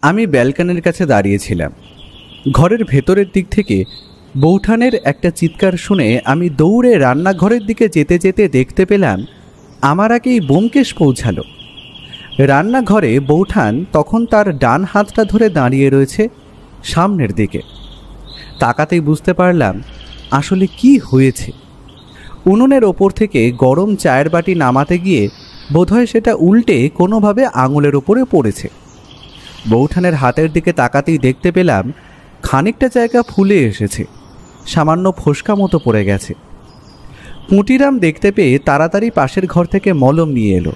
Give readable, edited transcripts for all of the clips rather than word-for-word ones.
আমি ব্যালকনির কাছে দাঁড়িয়েছিলাম। ঘরের ভেতরের দিক থেকে বৌঠানের একটা চিৎকার শুনে আমি দৌড়ে রান্নাঘরের দিকে যেতে যেতে দেখতে পেলাম আমার আগেই ব্যোমকেশ পৌঁছালো। রান্নাঘরে বৌঠান তখন তার ডান হাতটা ধরে দাঁড়িয়ে রয়েছে সামনের দিকে। তাকাতেই বুঝতে পারলাম আসলে কি হয়েছে। উনুনের ওপর থেকে গরম চায়ের বাটি নামাতে গিয়ে বোধহয় সেটা উল্টে কোনোভাবে আঙুলের ওপরে পড়েছে। বৌঠানের হাতের দিকে তাকাতেই দেখতে পেলাম খানিকটা জায়গা ফুলে এসেছে, সামান্য ফোসকা মতো পড়ে গেছে। পুঁটিরাম দেখতে পেয়ে তাড়াতাড়ি পাশের ঘর থেকে মলম নিয়ে এলো।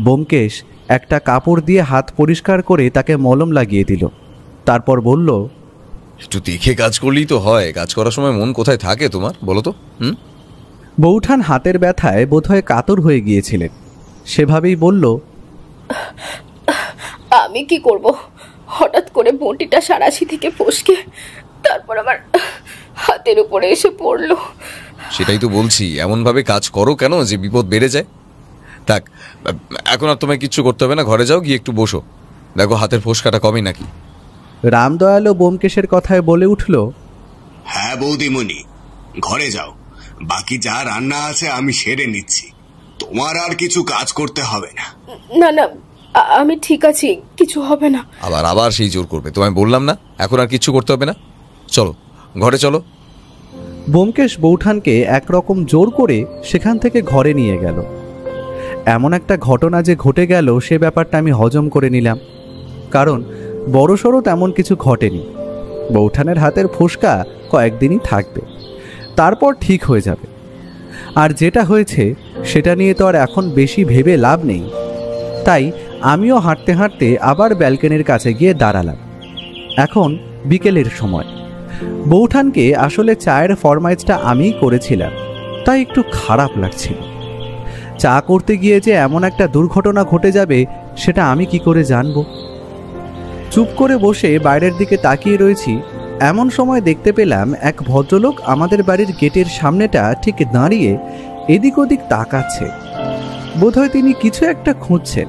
ব্যোমকেশ একটা কাপড় দিয়ে হাত পরিষ্কার করে তাকে মলম লাগিয়ে দিল। তারপর বলল, একটু দেখে কাজ করলেই তো হয়। কাজ করার সময় মন কোথায় থাকে তোমার, বলো তো? বৌঠান হাতের ব্যথায় বোধহয় কাতর হয়ে গিয়েছিলেন। সেভাবেই বলল, আমি কি করব, হঠাৎ করে বঁটিটা সারাশি থেকে ফসকে তারপর আমার হাতের উপরে এসে পড়লো। সেটাই তো বলছি, এমনভাবে কাজ করো কেন যে বিপদ বেড়ে যায়। থাক, এখন আর তোমায় কিচ্ছু করতে হবে না, ঘরে যাও, গিয়ে একটু বসো, দেখো হাতের ফোসকাটা কমে নাকি। রামদয়ালও ব্যোমকেশের কথায় বলে উঠল, হ্যাঁ বৌদিমণি, ঘরে যাও, বাকি যা রান্না আছে আমি সেরে নিচ্ছি, তোমার আর কিছু কাজ করতে হবে না। না না, আমি ঠিক আছি, কিছু হবে না। আবার সেই জোর করবে? তোমায় বললাম না এখন আর কিচ্ছু করতে হবে না, চলো ঘরে চলো। ব্যোমকেশ বৌঠানকে একরকম জোর করে সেখান থেকে ঘরে নিয়ে গেল। এমন একটা ঘটনা যে ঘটে গেল সে ব্যাপারটা আমি হজম করে নিলাম, কারণ বড়সড় তেমন কিছু ঘটেনি। বৌঠানের হাতের ফোসকা কয়েকদিনই থাকবে, তারপর ঠিক হয়ে যাবে। আর যেটা হয়েছে সেটা নিয়ে তো আর এখন বেশি ভেবে লাভ নেই। তাই আমিও হাঁটতে হাঁটতে আবার ব্যালকনির কাছে গিয়ে দাঁড়ালাম। এখন বিকেলের সময়। বৌঠানকে আসলে চায়ের ফরমাইজটা আমিই করেছিলাম, তাই একটু খারাপ লাগছিল। চা করতে গিয়ে যে এমন একটা দুর্ঘটনা ঘটে যাবে সেটা আমি কি করে জানব। চুপ করে বসে বাইরের দিকে তাকিয়ে রয়েছি, এমন সময় দেখতে পেলাম এক ভদ্রলোক আমাদের বাড়ির গেটের সামনেটা ঠিক দাঁড়িয়ে এদিক ওদিক তাকাচ্ছে। বোধহয় তিনি কিছু একটা খুঁজছেন।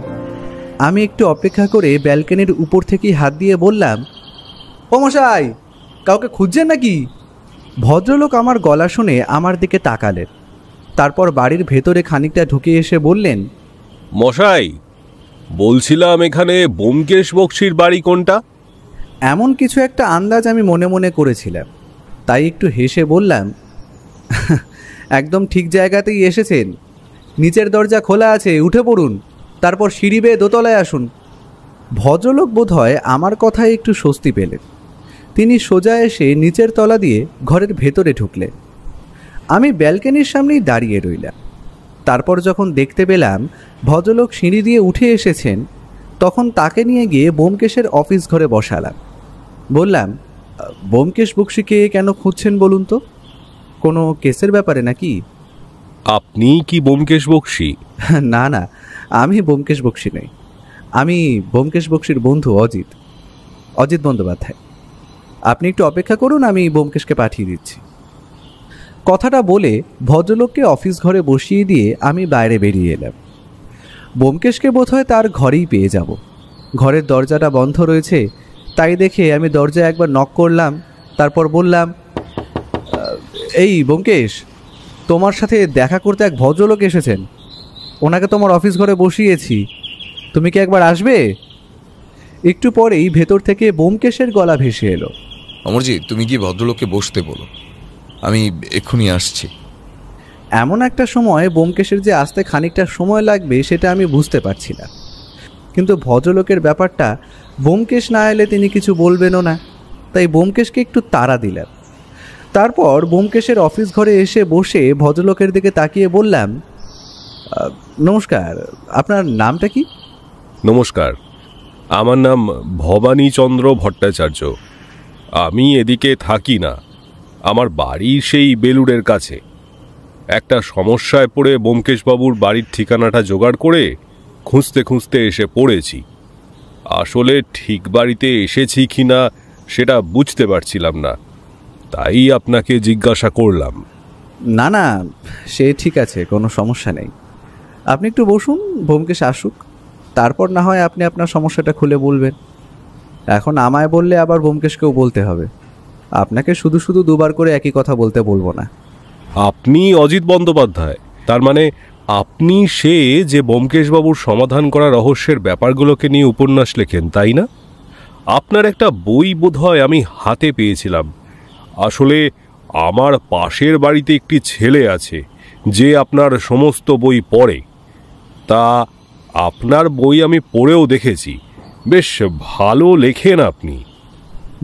আমি একটু অপেক্ষা করে ব্যালকনির উপর থেকেই হাত দিয়ে বললাম, ও মশাই, কাউকে খুঁজছেন নাকি? ভদ্রলোক আমার গলা শুনে আমার দিকে তাকালেন, তারপর বাড়ির ভেতরে খানিকটা ঢুকে এসে বললেন, মশাই, বলছিলাম এখানে ব্যোমকেশ বক্সির বাড়ি কোনটা? এমন কিছু একটা আন্দাজ আমি মনে মনে করেছিলাম, তাই একটু হেসে বললাম, একদম ঠিক জায়গাতেই এসেছেন। নিচের দরজা খোলা আছে, উঠে পড়ুন, তারপর সিঁড়ি বেয়ে দোতলায় আসুন। ভদ্রলোক বোধহয় আমার কথায় একটু স্বস্তি পেলেন। তিনি সোজা এসে নিচের তলা দিয়ে ঘরের ভেতরে ঢুকলেন। আমি ব্যালকনির সামনেই দাঁড়িয়ে রইলাম। তারপর যখন দেখতে পেলাম ভদ্রলোক সিঁড়ি দিয়ে উঠে এসেছেন, তখন তাকে নিয়ে গিয়ে ব্যোমকেশের অফিস ঘরে বসালাম। বললাম, ব্যোমকেশ বক্সিকে কেন খুঁজছেন বলুন তো? কোনো কেসের ব্যাপারে নাকি? আপনি কি ব্যোমকেশ বক্সি? না না, আমি ব্যোমকেশ বক্সি নই। আমি ব্যোমকেশ বক্সির বন্ধু অজিত বন্দ্যোপাধ্যায়। আপনি একটু অপেক্ষা করুন, আমি ব্যোমকেশকে পাঠিয়ে দিচ্ছি। কথাটা বলে ভদ্রলোককে অফিস ঘরে বসিয়ে দিয়ে আমি বাইরে বেরিয়ে এলাম। ব্যোমকেশকে বোধহয় তার ঘরেই পেয়ে যাব। ঘরের দরজাটা বন্ধ রয়েছে, তাই দেখে আমি দরজায় একবার নক করলাম। তারপর বললাম, এই ব্যোমকেশ, তোমার সাথে দেখা করতে এক ভদ্রলোক এসেছেন। ওনাকে তোমার অফিস ঘরে বসিয়েছি, তুমি কি একবার আসবে? একটু পরেই ভেতর থেকে ব্যোমকেশের গলা ভেসে এলো, অমরজিৎ, তুমি কি ভদ্রলোককে বসতে বলো, আমি এক্ষুনি আসছি। এমন একটা সময় ব্যোমকেশের যে আসতে খানিকটা সময় লাগবে সেটা আমি বুঝতে পারছি না। কিন্তু ভদ্রলোকের ব্যাপারটা, ব্যোমকেশ না এলে তিনি কিছু বলবেনও না, তাই ব্যোমকেশকে একটু তাড়া দিলাম। তারপর ব্যোমকেশের অফিস ঘরে এসে বসে ভদ্রলোকের দিকে তাকিয়ে বললাম, নমস্কার, আপনার নামটা কি? নমস্কার, আমার নাম ভবানীচন্দ্র ভট্টাচার্য। আমি এদিকে থাকি না, আমার বাড়ি সেই বেলুড়ের কাছে। একটা সমস্যায় পড়ে ব্যোমকেশবাবুর বাড়ির ঠিকানাটা জোগাড় করে খুঁজতে খুঁজতে এসে পড়েছি। আসলে ঠিক বাড়িতে এসেছি কিনা সেটা বুঝতে পারছিলাম না, তাই আপনাকে জিজ্ঞাসা করলাম। না না, সে ঠিক আছে, কোনো সমস্যা নেই। আপনি একটু বসুন, ব্যোমকেশ আসুক, তারপর না হয় আপনি আপনার সমস্যাটা খুলে বলবেন। এখন আমায় বললে আবার ব্যোমকেশকেও বলতে হবে। আপনাকে শুধু শুধু দুবার করে একই কথা বলতে বলবো না। আপনি অজিত বন্দ্যোপাধ্যায়, তার মানে আপনি সে যে ব্যোমকেশবাবুর সমাধান করা রহস্যের ব্যাপারগুলোকে নিয়ে উপন্যাস লেখেন, তাই না? আপনার একটা বই বোধহয় আমি হাতে পেয়েছিলাম। আসলে আমার পাশের বাড়িতে একটি ছেলে আছে যে আপনার সমস্ত বই পড়ে। তা আপনার বই আমি পড়েও দেখেছি, বেশ ভালো লেখেন আপনি।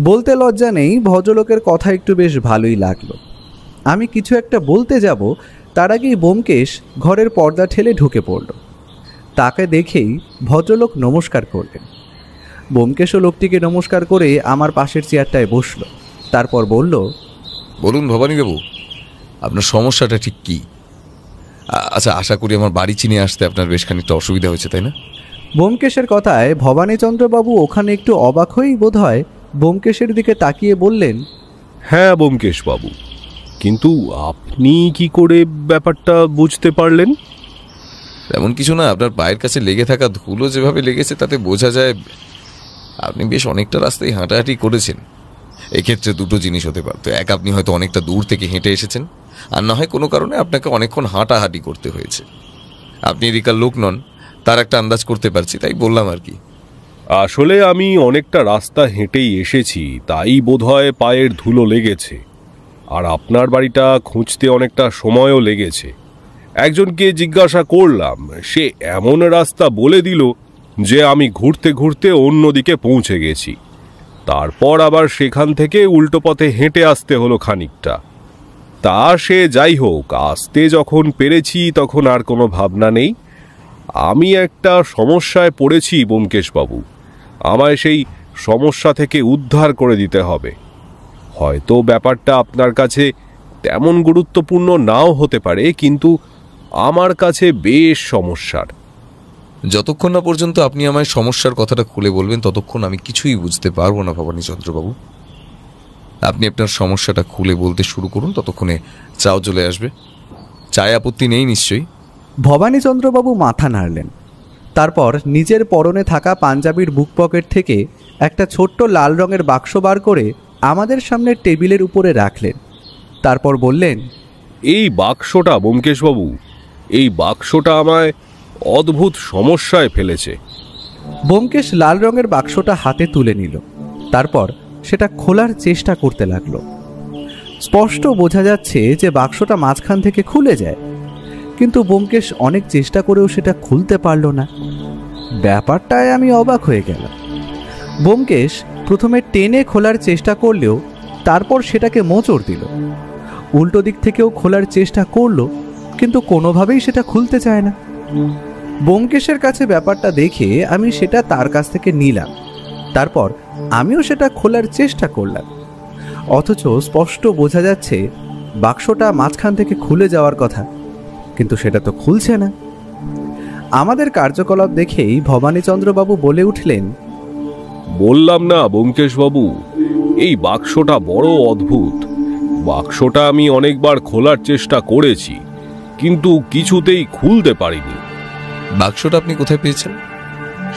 বলতে লজ্জা নেই, ভদ্রলোকের কথা একটু বেশ ভালোই লাগলো। আমি কিছু একটা বলতে যাব, তার আগেই ব্যোমকেশ ঘরের পর্দা ঠেলে ঢুকে পড়ল। তাকে দেখেই ভদ্রলোক নমস্কার করলেন। ব্যোমকেশও লোকটিকে নমস্কার করে আমার পাশের চেয়ারটায় বসল। তারপর বলল, বলুন ভবানীবাবু, আপনার সমস্যাটা ঠিক কি? আচ্ছা, আশা করি আমার বাড়ি চিনে আসতে আপনার বেশ খানিকটা অসুবিধা হয়েছে, তাই না? ব্যোমকেশের কথায় ভবানীচন্দ্রবাবু ওখানে একটু অবাক হয়েই বোধহয় ব্যোমকেশের দিকে তাকিয়ে বললেন, হ্যাঁ ব্যোমকেশবাবু, কিন্তু আপনি কি করে ব্যাপারটা বুঝতে পারলেন? তেমন কিছু না, আপনার পায়ের কাছে লেগে থাকা ধুলো যেভাবে লেগেছে তাতে বোঝা যায় আপনি বেশ অনেকটা রাস্তায় হাঁটাহাঁটি করেছেন। এক্ষেত্রে দুটো জিনিস হতে পারতো, এক, আপনি হয়তো অনেকটা দূর থেকে হেঁটে এসেছেন, আর না হয় কোনো কারণে আপনাকে অনেকক্ষণ হাঁটাহাঁটি করতে হয়েছে। আপনি এদিকার লোক নন, তার একটা আন্দাজ করতে পারছি, তাই বললাম আর কি। আসলে আমি অনেকটা রাস্তা হেঁটেই এসেছি, তাই বোধহয় পায়ের ধুলো লেগেছে। আর আপনার বাড়িটা খুঁজতে অনেকটা সময়ও লেগেছে। একজনকে জিজ্ঞাসা করলাম, সে এমন রাস্তা বলে দিল যে আমি ঘুরতে ঘুরতে অন্যদিকে পৌঁছে গেছি। তারপর আবার সেখান থেকে উল্টো পথে হেঁটে আসতে হলো খানিকটা। তা সে যাই হোক, আসতে যখন পেরেছি তখন আর কোনো ভাবনা নেই। আমি একটা সমস্যায় পড়েছি ব্যোমকেশবাবু, আমায় সেই সমস্যা থেকে উদ্ধার করে দিতে হবে। হয়তো ব্যাপারটা আপনার কাছে তেমন গুরুত্বপূর্ণ নাও হতে পারে, কিন্তু আমার কাছে বেশ সমস্যার। যতক্ষণ না পর্যন্ত আপনি আমায় সমস্যার কথাটা খুলে বলবেন ততক্ষণ আমি কিছুই বুঝতে পারবো না ভবানীচন্দ্রবাবু। আপনি আপনার সমস্যাটা খুলে বলতে শুরু করুন, ততক্ষণে চাও চলে আসবে। চায় আপত্তি নেই নিশ্চয়ই? ভবানীচন্দ্রবাবু মাথা নাড়লেন। তারপর নিজের পরনে থাকা পাঞ্জাবির বুক পকেট থেকে একটা ছোট্ট লাল রঙের বাক্স বার করে আমাদের সামনে টেবিলের উপরে রাখলেন। তারপর বললেন, এই বাক্সটা ব্যোমকেশবাবু, এই বাক্সটা আমায় অদ্ভুত সমস্যায় ফেলেছে। ব্যোমকেশ লাল রঙের বাক্সটা হাতে তুলে নিল। তারপর সেটা খোলার চেষ্টা করতে লাগলো। স্পষ্ট বোঝা যাচ্ছে যে বাক্সটা মাঝখান থেকে খুলে যায়, কিন্তু ব্যোমকেশ অনেক চেষ্টা করেও সেটা খুলতে পারল না। ব্যাপারটায় আমি অবাক হয়ে গেলাম। ব্যোমকেশ প্রথমে টেনে খোলার চেষ্টা করলেও তারপর সেটাকে মোচড় দিল। উল্টো দিক থেকেও খোলার চেষ্টা করলো, কিন্তু কোনোভাবেই সেটা খুলতে চায় না। ব্যোমকেশের কাছে ব্যাপারটা দেখে আমি সেটা তার কাছ থেকে নিলাম। তারপর আমিও সেটা খোলার চেষ্টা করলাম, অথচ স্পষ্ট বোঝা যাচ্ছে বাক্সটা মাঝখান থেকে খুলে যাওয়ার কথা, কিন্তু সেটা তো খুলছে না। আমাদের কার্যকলাপ দেখেই ভবানীচন্দ্রবাবু বলে উঠলেন, বললাম না ব্যোমকেশবাবু, এই বাক্সটা বড় অদ্ভুত। বাক্সটা আমি অনেকবার খোলার চেষ্টা করেছি, কিন্তু কিছুতেই খুলতে পারিনি। বাক্সটা আপনি কোথায় পেয়েছেন?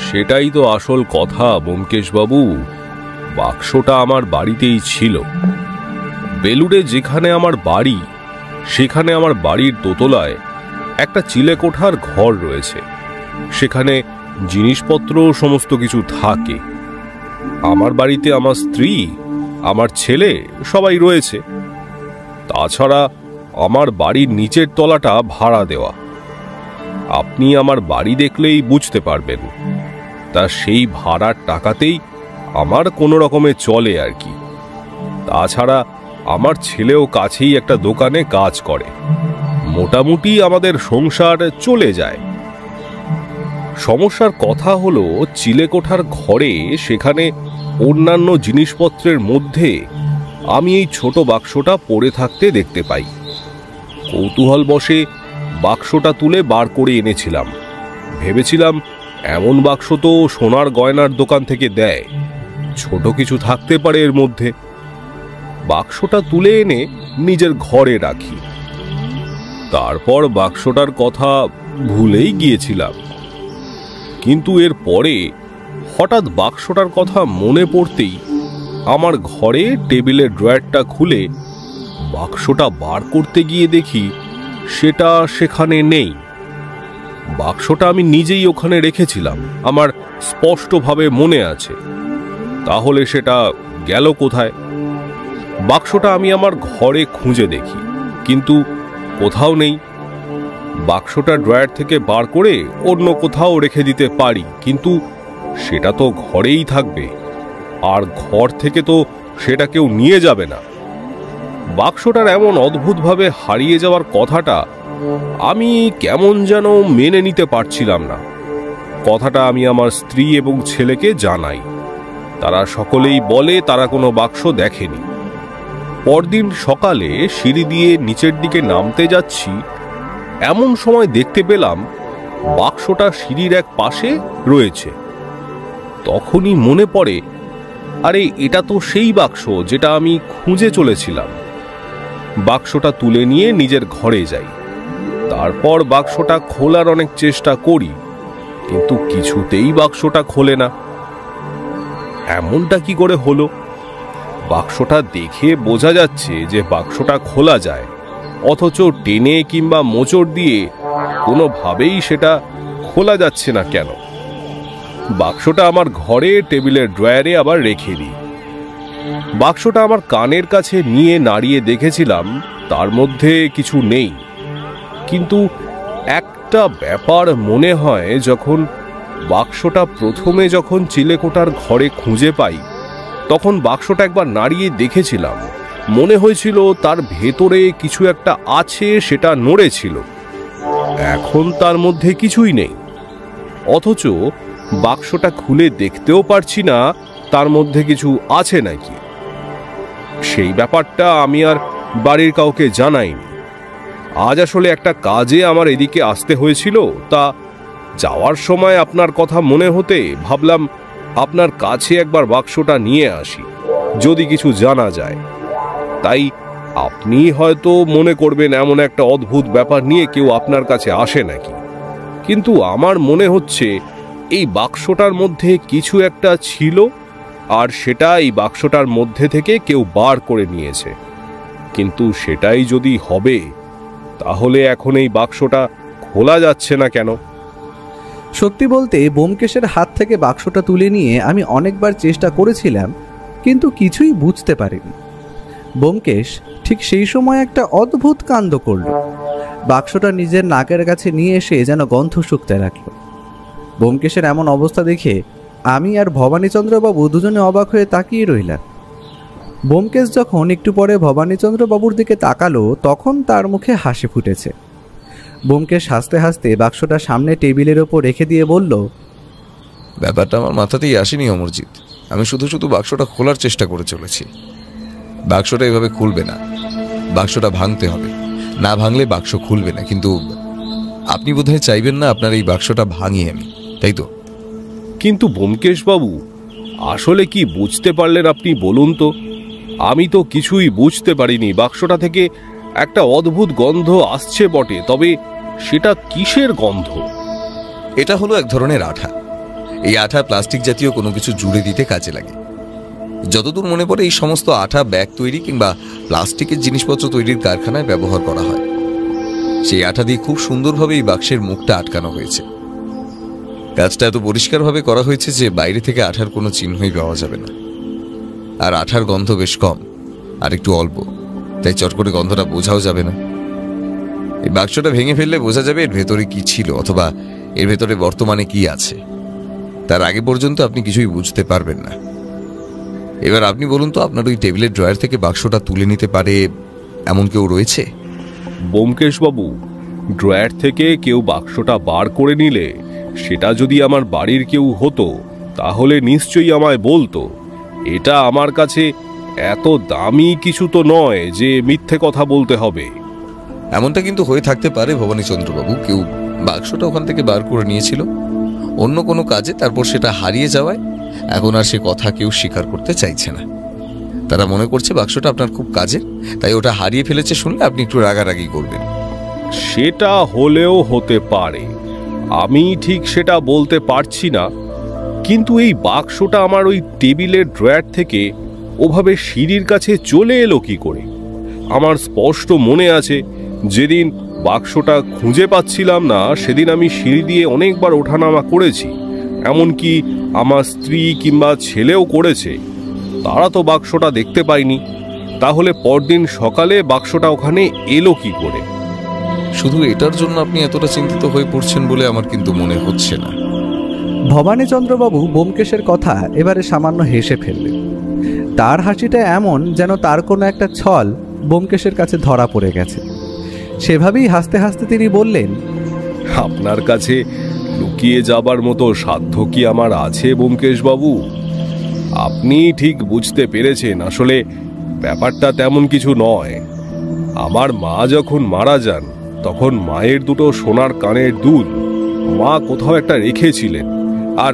সেটাই তো আসল কথা ব্যোমকেশবাবু। বাক্সটা আমার বাড়িতেই ছিল। বেলুড়ে যেখানে আমার বাড়ি, সেখানে আমার বাড়ির দোতলায় একটা চিলেকোঠার ঘর রয়েছে। সেখানে জিনিসপত্র সমস্ত কিছু থাকে। আমার বাড়িতে আমার স্ত্রী, আমার ছেলে সবাই রয়েছে। তাছাড়া আমার বাড়ির নিচের তলাটা ভাড়া দেওয়া। আপনি আমার বাড়ি দেখলেই বুঝতে পারবেন। তা সেই ভাড়ার টাকাতেই আমার কোনো রকমে চলে আর কি। তাছাড়া আমার ছেলেও কাছেই একটা দোকানে কাজ করে। মোটামুটি আমাদের সংসার চলে যায়। সমস্যার কথা হলো, চিলেকোঠার ঘরে সেখানে অন্যান্য জিনিসপত্রের মধ্যে আমি এই ছোট বাক্সটা পড়ে থাকতে দেখতে পাই। কৌতূহল বশে বাক্সটা তুলে বার করে এনেছিলাম। ভেবেছিলাম এমন বাক্স তো সোনার গয়নার দোকান থেকে দেয়, ছোট কিছু থাকতে পারে এর মধ্যে। বাক্সটা তুলে এনে নিজের ঘরে রাখি। তারপর বাক্সটার কথা ভুলেই গিয়েছিলাম। কিন্তু এর পরে হঠাৎ বাক্সটার কথা মনে পড়তেই আমার ঘরে টেবিলের ড্রয়ারটা খুলে বাক্সটা বার করতে গিয়ে দেখি সেটা সেখানে নেই। বাক্সটা আমি নিজেই ওখানে রেখেছিলাম, আমার স্পষ্টভাবে মনে আছে। তাহলে সেটা গেল কোথায়? বাক্সটা আমি আমার ঘরে খুঁজে দেখি, কিন্তু কোথাও নেই। বাক্সটা ড্রয়ার থেকে বার করে অন্য কোথাও রেখে দিতে পারি, কিন্তু সেটা তো ঘরেই থাকবে, আর ঘর থেকে তো সেটা কেউ নিয়ে যাবে না। বাক্সটার এমন অদ্ভুতভাবে হারিয়ে যাওয়ার কথাটা আমি কেমন যেন মেনে নিতে পারছিলাম না। কথাটা আমি আমার স্ত্রী এবং ছেলেকে জানাই। তারা সকলেই বলে তারা কোনো বাক্স দেখেনি। পরদিন সকালে সিঁড়ি দিয়ে নিচের দিকে নামতে যাচ্ছি, এমন সময় দেখতে পেলাম বাক্সটা সিঁড়ির এক পাশে রয়েছে। তখনই মনে পড়ে, আরে এটা তো সেই বাক্স যেটা আমি খুঁজে চলেছিলাম। বাক্সটা তুলে নিয়ে নিজের ঘরে যাই। তারপর বাক্সটা খোলার অনেক চেষ্টা করি, কিন্তু কিছুতেই বাক্সটা খোলে না। এমনটা কি করে হলো? বাক্সটা দেখে বোঝা যাচ্ছে যে বাক্সটা খোলা যায়, অথচ টেনে কিংবা মোচড় দিয়ে কোনোভাবেই সেটা খোলা যাচ্ছে না কেন? বাক্সটা আমার ঘরে টেবিলের ড্রয়ারে আবার রেখে দিই। বাক্সটা আমার কানের কাছে নিয়ে নাড়িয়ে দেখেছিলাম, তার মধ্যে কিছু নেই। কিন্তু একটা ব্যাপার মনে হয়, যখন বাক্সটা প্রথমে যখন চিলেকোঠার ঘরে খুঁজে পাই, তখন বাক্সটা একবার নাড়িয়ে দেখেছিলাম। মনে হয়েছিল তার ভেতরে কিছু একটা আছে, সেটা নড়েছিল। এখন তার মধ্যে কিছুই নেই, অথচ বাক্সটা খুলে দেখতেও পারছি না তার মধ্যে কিছু আছে নাকি। সেই ব্যাপারটা আমি আর বাড়ির কাউকে জানাইনি। আজ আসলে একটা কাজে আমার এদিকে আসতে হয়েছিল, তা যাওয়ার সময় আপনার কথা মনে হতে ভাবলাম আপনার কাছে একবার বাক্সটা নিয়ে আসি, যদি কিছু জানা যায়। তাই আপনি হয়তো মনে করবেন এমন একটা অদ্ভুত ব্যাপার নিয়ে কেউ আপনার কাছে আসে নাকি, কিন্তু আমার মনে হচ্ছে এই বাক্সটার মধ্যে কিছু একটা ছিল, আর সেটা এই বাক্সটার মধ্যে থেকে কেউ বার করে নিয়েছে। কিন্তু সেটাই যদি হবে, তাহলে এখন এই বাক্সটা খোলা যাচ্ছে না কেন? সত্যি বলতে ব্যোমকেশের হাত থেকে বাক্সটা তুলে নিয়ে আমি অনেকবার চেষ্টা করেছিলাম, কিন্তু কিছুই বুঝতে পারিনি। ব্যোমকেশ ঠিক সেই সময় একটা অদ্ভুত কাণ্ড করল। বাক্সটা নিজের নাকের কাছে নিয়ে এসে যেন গন্ধ শুকতে রাখল। ব্যোমকেশের এমন অবস্থা দেখে আমি আর ভবানীচন্দ্রবাবু দুজনে অবাক হয়ে তাকিয়ে রইলাম। ব্যোমকেশ যখন একটু পরে ভবানীচন্দ্রবাবুর দিকে তাকালো, তখন তার মুখে হাসি ফুটেছে। ব্যোমকেশ হাসতে হাসতে বাক্সটা সামনে টেবিলের ওপর রেখে দিয়ে বলল, ব্যাপারটা আমার মাথাতেই আসেনি অমরজিৎ। আমি শুধু শুধু বাক্সটা খোলার চেষ্টা করে চলেছি। বাক্সটা এভাবে খুলবে না, বাক্সটা ভাঙতে হবে, না ভাঙলে বাক্স খুলবে না। কিন্তু আপনি বোধহয় চাইবেন না আপনার এই বাক্সটা ভাঙি আমি, তাই তো? কিন্তু ব্যোমকেশ বাবু, আসলে কি বুঝতে পারলেন আপনি বলুন তো? আমি তো কিছুই বুঝতে পারিনি। বাক্সটা থেকে একটা অদ্ভুত গন্ধ আসছে বটে, তবে সেটা কিসের গন্ধ? এটা হলো এক ধরনের আঠা। এই আঠা প্লাস্টিক জাতীয় কোনো কিছু জুড়ে দিতে কাজে লাগে। যতদূর মনে পড়ে, এই সমস্ত আঠা ব্যাগ তৈরি কিংবা প্লাস্টিকের জিনিসপত্র তৈরির কারখানায় ব্যবহার করা হয়। সেই আঠা দিয়ে খুব সুন্দরভাবে এই বাক্সের মুখটা আটকানো হয়েছে। কাজটা এত পরিষ্কারভাবে করা হয়েছে যে বাইরে থেকে আঠার কোনো চিহ্নই পাওয়া যাবে না। আর আঠার গন্ধ বেশ কম, আর একটু অল্প, তাই চট করে গন্ধটা বোঝাও যাবে না। এই বাক্সটা ভেঙে ফেললে বোঝা যাবে এর ভেতরে কি ছিল, অথবা এর ভেতরে বর্তমানে কি আছে। তার আগে পর্যন্ত আপনি কিছুই বুঝতে পারবেন না। এবার আপনি বলুন তো, আপনার ওই টেবিলের ড্রয়ার থেকে বাক্সটা তুলে নিতে পারে এমন কেউ রয়েছে? ব্যোমকেশ বাবু, ড্রয়ার থেকে কেউ বাক্সটা বার করে নিলে, সেটা যদি আমার বাড়ির কেউ হতো, তাহলে নিশ্চয়ই আমায় বলতো। এটা আমার কাছে এত দামি কিছু তো নয় যে মিথ্যে কথা বলতে হবে। এমনটা কিন্তু হয়ে থাকতে পারে ভবানীচন্দ্রবাবু। কেউ বাক্সটা ওখান থেকে বার করে নিয়েছিল অন্য কোনো কাজে, তারপর সেটা হারিয়ে যাওয়ায় এখন আর সে কথা কেউ স্বীকার করতে চাইছে না। তারা মনে করছে বাক্সটা আপনার খুব কাজের, তাই ওটা হারিয়ে ফেলেছে শুনলে আপনি একটু রাগারাগি করবেন। সেটা হলেও হতে পারে, আমি ঠিক সেটা বলতে পারছি না। কিন্তু এই বাক্সটা আমার ওই টেবিলের ড্রয়ার থেকে ওভাবে সিঁড়ির কাছে চলে এলো কি করে? আমার স্পষ্ট মনে আছে যেদিন বাক্সটা খুঁজে পাচ্ছিলাম না সেদিন আমি সিঁড়ি দিয়ে অনেকবার ওঠানামা করেছি, এমনকি আমার স্ত্রী কিংবা ছেলেও করেছে। তারা তো বাক্সটা দেখতে পায়নি, তাহলে পরদিন সকালে বাক্সটা ওখানে এলো কি করে? শুধু এটার জন্য আপনি এতটা চিন্তিত হয়ে পড়ছেন বলে আমার কিন্তু মনে হচ্ছে না। ভবানীচন্দ্রবাবু ব্যোমকেশের কথা এবারে সামান্য হেসে ফেললেন। তার হাসিটা এমন যেন তার কোনো একটা ছল ব্যোমকেশের কাছে ধরা পড়ে গেছে। সেভাবেই হাসতে হাসতে তিনি বললেন, আপনার কাছে লুকিয়ে যাবার মতো সাধ্য কি আমার আছে ব্যোমকেশবাবু? আপনি ঠিক বুঝতে পেরেছেন, আসলে ব্যাপারটা তেমন কিছু নয়। আমার মা যখন মারা যান তখন মায়ের দুটো সোনার কানের দুল মা কোথাও একটা রেখেছিলেন, আর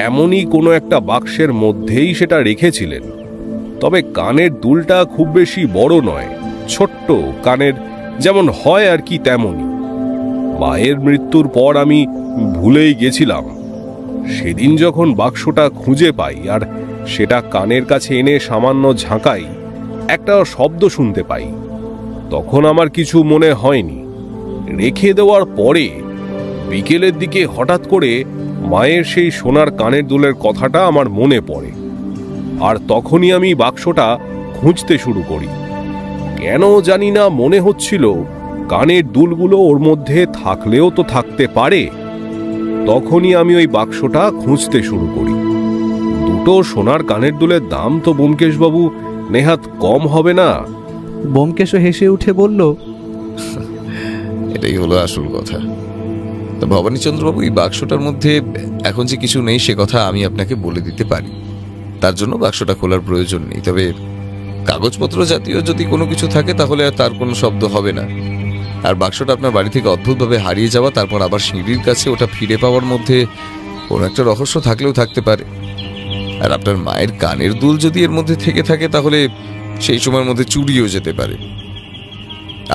এমনই কোনো একটা বাক্সের মধ্যেই সেটা রেখেছিলেন। তবে কানের দুলটা খুব বেশি বড় নয়, ছোট্ট কানের যেমন হয় আর কি তেমনই। মায়ের মৃত্যুর পর আমি ভুলেই গেছিলাম। সেদিন যখন বাক্সটা খুঁজে পাই আর সেটা কানের কাছে এনে সামান্য ঝাঁকাই, একটা শব্দ শুনতে পাই। তখন আমার কিছু মনে হয়নি। রেখে দেওয়ার পরে বিকেলের দিকে হঠাৎ করে মায়ের সেই সোনার কানের দুলের কথাটা আমার মনে পড়ে, আর তখনই আমি বাক্সটা খুঁজতে শুরু করি। কেন জানি না মনে হচ্ছিল কানের দুলগুলো ওর মধ্যে থাকলেও তো থাকতে পারে। তখনই আমি ওই বাক্সটা খুঁজতে শুরু করি। দুটো সোনার কানের দুলের দাম তো ব্যোমকেশবাবু নেহাত কম হবে না? ব্যোমকেশও হেসে উঠে বলল, এটাই হলো আসল কথা। তা ভবানীচন্দ্রবাবু, এই বাক্সটার মধ্যে এখন যে কিছু নেই সে কথা আমি আপনাকে বলে দিতে পারি, তার জন্য বাক্সটা খোলার প্রয়োজন নেই। তবে কাগজপত্র জাতীয় যদি কোনো কিছু থাকে তাহলে আর তার কোনো শব্দ হবে না। আর বাক্সটা আপনার বাড়ি থেকে অদ্ভুতভাবে হারিয়ে যাওয়া, তারপর আবার সিঁড়ির কাছে ওটা ফিরে পাওয়ার মধ্যে কোনো একটা রহস্য থাকলেও থাকতে পারে। আর আপনার মায়ের কানের দুল যদি এর মধ্যে থেকে থাকে তাহলে সেই সময়ের মধ্যে চুরিও যেতে পারে।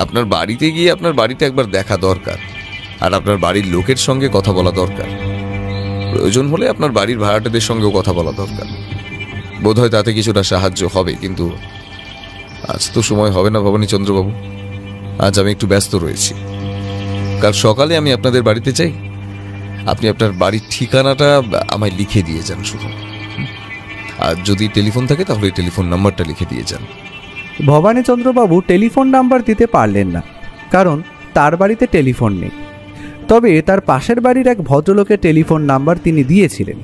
আপনার বাড়িতে গিয়ে আপনার বাড়িতে একবার দেখা দরকার, আর আপনার বাড়ির লোকের সঙ্গে কথা বলা দরকার। প্রয়োজন হলে আপনার বাড়ির ভাড়াটেদের সঙ্গেও কথা বলা দরকার। বোধহয় তাতে কিছুটা সাহায্য হবে, কিন্তু আজ তো সময় হবে না ভবানীচন্দ্রবাবু। আজ আমি একটু ব্যস্ত রয়েছি। কাল সকালে আমি আপনাদের বাড়িতে যাই। আপনি আপনার বাড়ির ঠিকানাটা আমায় লিখে দিয়ে যান শুধু। আর যদি টেলিফোন থাকে তাহলে টেলিফোন নাম্বারটা লিখে দিয়ে যান। ভবানীচন্দ্রবাবু টেলিফোন নাম্বার দিতে পারলেন না, কারণ তার বাড়িতে টেলিফোন নেই। তবে তার পাশের বাড়ির এক ভদ্রলোকের টেলিফোন নাম্বার তিনি দিয়েছিলেন।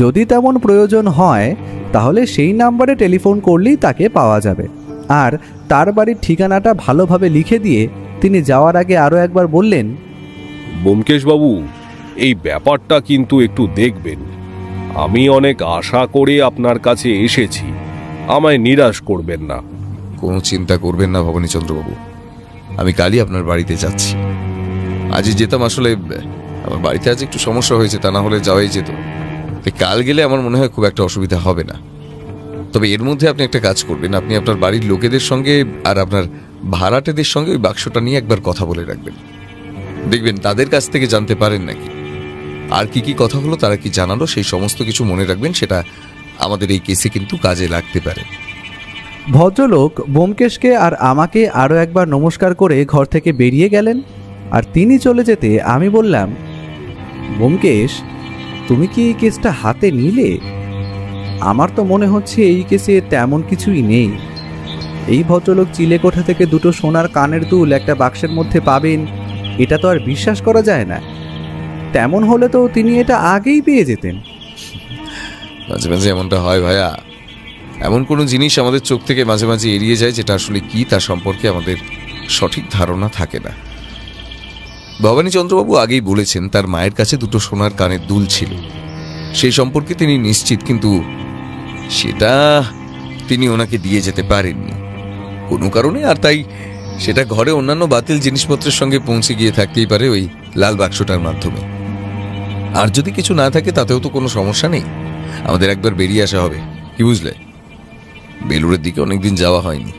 যদি তেমন প্রয়োজন হয় তাহলে সেই নাম্বারে টেলিফোন করলেই তাকে পাওয়া যাবে। আর তার বাড়ির ঠিকানাটা ভালোভাবে লিখে দিয়ে তিনি যাওয়ার আগে আরও একবার বললেন, ব্যোমকেশবাবু, এই ব্যাপারটা কিন্তু একটু দেখবেন। আমি অনেক আশা করে আপনার কাছে এসেছি, আমায় নিরাশ করবেন না। কোনো চিন্তা করবেন না ভবানীচন্দ্রবাবু, আমি কালই আপনার বাড়িতে যাচ্ছি। আজই যেতাম, আসলে আমার বাড়িতে আজ একটু সমস্যা হয়েছে, তা না হলে যাওয়াই যেত। কাল গেলে আমার মনে হয় খুব একটা অসুবিধা হবে না। তবে এর মধ্যে আপনি একটা কাজ করবেন, আপনি আপনার বাড়ির লোকেদের সঙ্গে আর আপনার ভাড়াটেদের সঙ্গে ওই বাক্সটা নিয়ে একবার কথা বলে রাখবেন। দেখবেন তাদের কাছ থেকে জানতে পারেন নাকি আর কি কি কথা হলো, তারা কি জানালো, সেই সমস্ত কিছু মনে রাখবেন। সেটা আমাদের এই কেসে কিন্তু কাজে লাগতে পারে। ভদ্রলোক ব্যোমকেশকে আর আমাকে আরও একবার নমস্কার করে ঘর থেকে বেরিয়ে গেলেন। আর তিনি চলে যেতে আমি বললাম, ব্যোমকেশ, তুমি কি এই কেসটা হাতে নিলে? আমার তো মনে হচ্ছে এই কেসে তেমন কিছুই নেই। এই ভদ্রলোক চিলেকোঠা থেকে দুটো সোনার কানের দুল একটা বাক্সের মধ্যে পাবেন, এটা তো আর বিশ্বাস করা যায় না। তেমন হলে তো তিনি এটা আগেই পেয়ে যেতেন। মাঝে মাঝে এমনটা হয় ভাইয়া, এমন কোনো জিনিস আমাদের চোখ থেকে মাঝে মাঝে এড়িয়ে যায় যেটা আসলে কি তার সম্পর্কে আমাদের সঠিক ধারণা থাকে না। ভবানীচন্দ্রবাবু আগেই বলেছেন তার মায়ের কাছে দুটো সোনার কানের দুল ছিল, সেই সম্পর্কে তিনি নিশ্চিত, কিন্তু সেটা তিনি ওনাকে দিয়ে যেতে পারেননি কোনো কারণে। আর তাই সেটা ঘরে অন্যান্য বাতিল জিনিসপত্রের সঙ্গে পৌঁছে গিয়ে থাকতেই পারে ওই লাল বাক্সটার মাধ্যমে। আর যদি কিছু না থাকে তাতেও তো কোনো সমস্যা নেই, আমাদের একবার বেরিয়ে আসা হবে, কি বুঝলে? বেলুড়ের দিকে অনেকদিন যাওয়া হয়নি।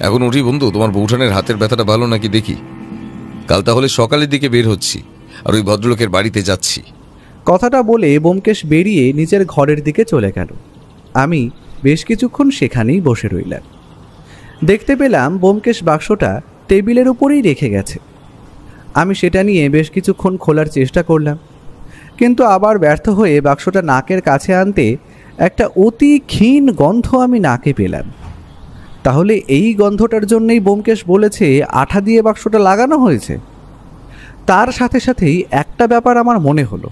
এখন উঠি বন্ধু, তোমার বৌঠানের হাতের ব্যথাটা ভালো নাকি দেখি। কাল তাহলে সকালের দিকে বের হচ্ছি, আর ওই ভদ্রলোকের বাড়িতে যাচ্ছি। কথাটা বলে ব্যোমকেশ বেরিয়ে নিজের ঘরের দিকে চলে গেল। আমি বেশ কিছুক্ষণ সেখানেই বসে রইলাম। দেখতে পেলাম ব্যোমকেশ বাক্সটা টেবিলের উপরেই রেখে গেছে। আমি সেটা নিয়ে বেশ কিছুক্ষণ খোলার চেষ্টা করলাম, কিন্তু আবার ব্যর্থ হয়ে বাক্সটা নাকের কাছে আনতে একটা অতি ক্ষীণ গন্ধ আমি নাকে পেলাম। তাহলে এই গন্ধটার জন্যই ব্যোমকেশ বলেছে আঠা দিয়ে বাক্সটা লাগানো হয়েছে। তার সাথে সাথেই একটা ব্যাপার আমার মনে হলো,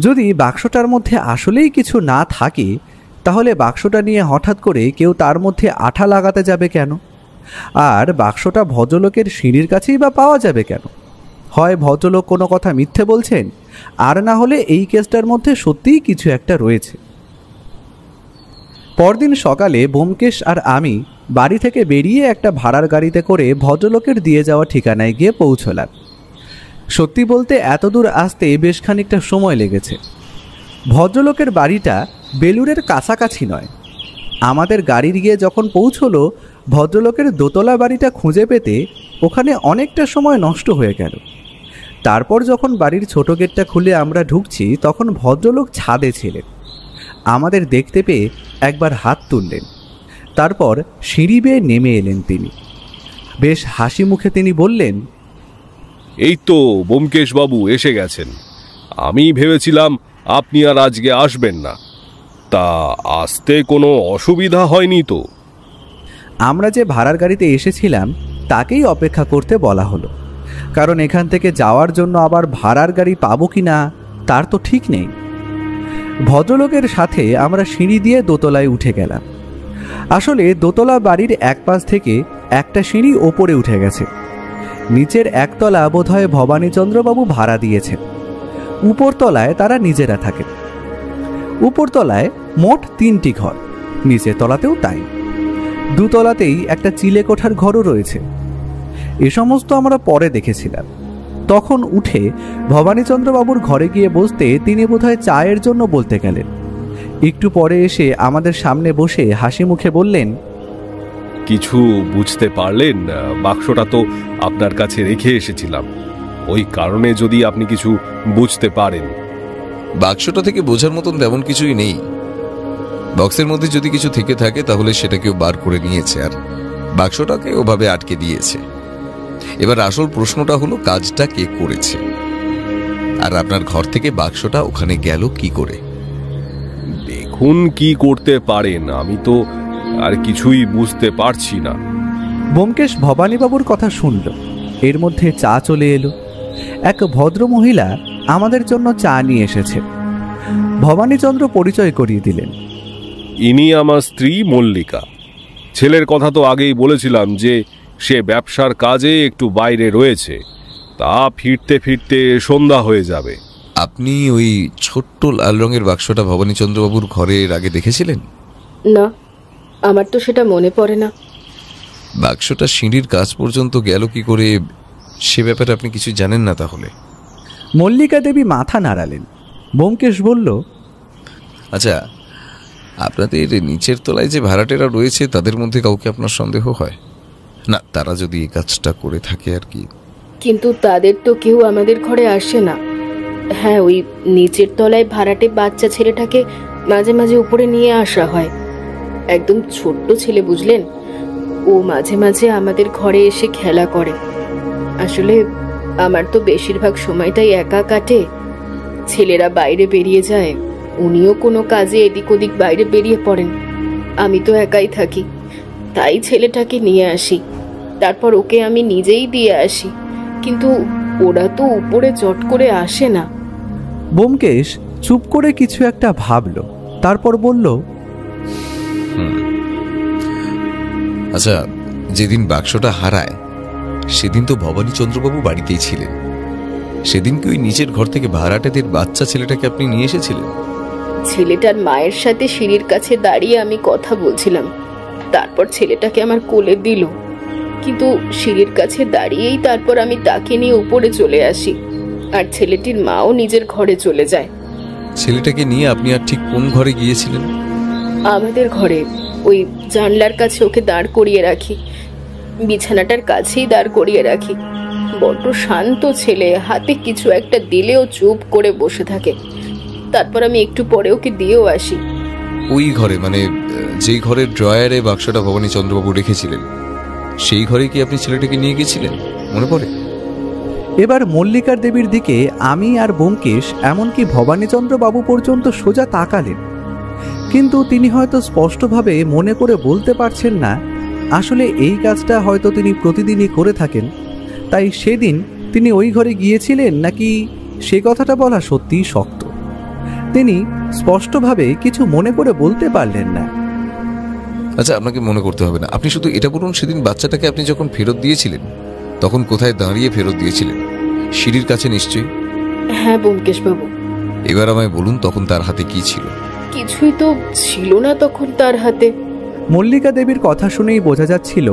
যদি বাক্সটার মধ্যে আসলেই কিছু না থাকে তাহলে বাক্সটা নিয়ে হঠাৎ করে কেউ তার মধ্যে আঠা লাগাতে যাবে কেন? আর বাক্সটা ভদ্রলোকের সিঁড়ির কাছেই বা পাওয়া যাবে কেন? হয় ভদ্রলোক কোনো কথা মিথ্যে বলছেন, আর না হলে এই কেসটার মধ্যে সত্যিই কিছু একটা রয়েছে। পরদিন সকালে ব্যোমকেশ আর আমি বাড়ি থেকে বেরিয়ে একটা ভাড়ার গাড়িতে করে ভদ্রলোকের দিয়ে যাওয়া ঠিকানায় গিয়ে পৌঁছলাম। সত্যি বলতে এত দূর আসতে বেশ খানিকটা সময় লেগেছে। ভদ্রলোকের বাড়িটা বেলুড়ের কাছাকাছি নয়। আমাদের গাড়ি গিয়ে যখন পৌঁছলো, ভদ্রলোকের দোতলা বাড়িটা খুঁজে পেতে ওখানে অনেকটা সময় নষ্ট হয়ে গেল। তারপর যখন বাড়ির ছোট গেটটা খুলে আমরা ঢুকছি, তখন ভদ্রলোক ছাদে ছিলেন। আমাদের দেখতে পেয়ে একবার হাত তুললেন, তারপর সিঁড়ি বেয়ে নেমে এলেন তিনি। বেশ হাসি মুখে তিনি বললেন, এই তো ব্যোমকেশ বাবু এসে গেছেন। আমি ভেবেছিলাম আপনি আর আজকে আসবেন না। তা আসতে কোনো অসুবিধা হয়নি তো? আমরা যে ভাড়ার গাড়িতে এসেছিলাম তাকেই অপেক্ষা করতে বলা হলো, কারণ এখান থেকে যাওয়ার জন্য আবার ভাড়ার গাড়ি পাবো কি না তার তো ঠিক নেই। ভদ্রলোকের সাথে আমরা সিঁড়ি দিয়ে দোতলায় উঠে গেলাম। আসলে দোতলা বাড়ির এক পাশ থেকে একটা সিঁড়ি ওপরে উঠে গেছে। নিচের একতলা বোধহয় ভবানীচন্দ্রবাবু ভাড়া দিয়েছেন, উপরতলায় তারা নিজেরা থাকেন। উপরতলায় মোট 3টি ঘর, নিচের তলাতেও তাই। দুতলাতেই একটা চিলে কোঠার ঘরও রয়েছে। এ সমস্ত আমরা পরে দেখেছিলাম। তখন উঠে ভবানীচন্দ্রবাবুর ঘরে গিয়ে বসতে তিনি বোধহয় চায়ের জন্য বলতে গেলেন। একটু পরে এসে আমাদের সামনে বসে হাসি মুখে বললেন, কিছু বুঝতে পারলেন? বাক্সটা তো আপনার কাছে রেখে এসেছিলাম, ওই কারণে যদি আপনি কিছু বুঝতে পারেন। বাক্সটা থেকে বোঝার মতন তেমন কিছুই নেই। বক্সের মধ্যে যদি কিছু থেকে থাকে তাহলে সেটা কেউ বার করে নিয়েছে আর বাক্সটাকে ওভাবে আটকে দিয়েছে। এবার আসল প্রশ্নটা হলো কাজটা কে করেছে, আর আপনার ঘর থেকে বাক্সটা ওখানে গেল কি করে? দেখুন কি করতে পারেন, আমি তো আর কিছুই বুঝতে পারছি না। ব্যোমকেশ ভবানীবাবুর কথা শুনল। এর মধ্যে চা চলে এলো। এক ভদ্র মহিলা আমাদের জন্য চা নিয়ে এসেছে। ভবানীচন্দ্র পরিচয় করিয়ে দিলেন। ইনি আমার স্ত্রী মল্লিকা। ছেলের কথা তো আগেই বলেছিলাম যে সে ব্যবসার কাজে একটু বাইরে রয়েছে, তা ফিরতে ফিরতে সন্ধ্যা হয়ে যাবে। আপনি ওই ছোট্ট লাল রঙের বাক্সটা ভবানীচন্দ্রবাবুর ঘরের আগে দেখেছিলেন? না, আমার তো সেটা মনে পড়ে না। বাক্সটা সিঁড়ির কাছ পর্যন্ত গেল কি করে সে ব্যাপারে আপনি কিছু জানেন না তাহলে? মল্লিকা দেবী মাথা নাড়ালেন। ব্যোমকেশ বলল, আচ্ছা, আপনাদের নিচের তলায় যে ভাড়াটেরা রয়েছে তাদের মধ্যে কাউকে আপনার সন্দেহ হয় না? তারা যদি এই কাজটা করে থাকে আর কি। কিন্তু তাদের তো কেউ আমাদের ঘরে আসে না। হ্যাঁ, ওই নিচের তলায় ভাড়াটে বাচ্চা ছেলেটাকে মাঝে মাঝে উপরে নিয়ে আসা হয়। একদম ছোট্ট ছেলে, বুঝলেন? ও মাঝে মাঝে আমাদের ঘরে এসে খেলা করে। আসলে আমার তো বেশিরভাগ সময়টাই একা কাটে। ছেলেরা বাইরে বেরিয়ে যায়, উনিও কোনো কাজে এদিক ওদিক বাইরে বেরিয়ে পড়েন। আমি তো একাই থাকি, তাই ছেলেটাকে নিয়ে আসি, তারপর ওকে আমি নিজেই দিয়ে আসি। কিন্তু ওরা তো উপরে চট করে আসে না। ব্যোমকেশ চুপ করে কিছু একটা ভাবল, তারপর বলল, আচ্ছা, যেদিন বাক্সটা হারায় সেদিন তো ভবানীচন্দ্রবাবু বাড়িতেই ছিলেন। সেদিন কি ওই নিচের ঘর থেকে ভাড়াটেদের বাচ্চা ছেলেটাকে আপনি নিয়ে এসেছিলেন? ছেলেটার মায়ের সাথে সিঁড়ির কাছে দাঁড়িয়ে আমি কথা বলছিলাম, তারপর ছেলেটাকে আমার কোলে দিল। কিন্তু সিঁড়ির কাছে দাঁড়িয়েই তারপর আমি তাকে নিয়ে উপরে চলে আসি, আর ছেলেটির মাও নিজের ঘরে চলে যায়। ছেলেটাকে নিয়ে আপনি আর ঠিক কোন ঘরে গিয়েছিলেন? আমাদের ঘরে, ওই জানলার কাছে ওকে দাঁড় করিয়ে রাখি, বিছানাটার কাছেই দাঁড় করিয়ে রাখি। বড্ড শান্ত ছেলে, হাতে কিছু একটা দিলেও চুপ করে বসে থাকে। তারপর আমি একটু পরে ওকে দিয়েও আসি। ওই ঘরে মানে যেই ঘরের ড্রয়ারে বাক্সটা ভবানী চন্দ্রবাবু রেখেছিলেন, সেই ঘরে কি আপনি ছেলেটাকে নিয়ে গেছিলেন, মনে পড়ে? এবার মল্লিকার দেবীর দিকে আমি আর ব্যোমকেশ এমনকি ভবানীচন্দ্র বাবু পর্যন্ত সোজা তাকালেন, কিন্তু তিনি হয়তো স্পষ্টভাবে মনে করে বলতে পারছেন না আসলে এই কাজটা হয়তো তিনি প্রতিদিনই করে থাকেন, তাই সেদিন তিনি ওই ঘরে গিয়েছিলেন নাকি সে কথাটা বলা সত্যিই শক্ত। তিনি স্পষ্টভাবে কিছু মনে করে বলতে পারলেন না। আচ্ছা, আপনাকে মনে করতে হবে না, আপনি শুধু এটা বলুন, সেদিন বাচ্চাটাকে আপনি যখন ফেরত দিয়েছিলেন তখন কোথায় দাঁড়িয়ে ফেরত দিয়েছিলেন? সিঁড়ির কাছে নিশ্চয়ই। হ্যাঁ ব্যোমকেশ বাবু। এবার আমায় বলুন, তখন তার হাতে কি ছিল? কিছুই তো ছিল না তখন তার হাতে। মল্লিকা দেবীর কথা শুনেই বোঝা যাচ্ছিল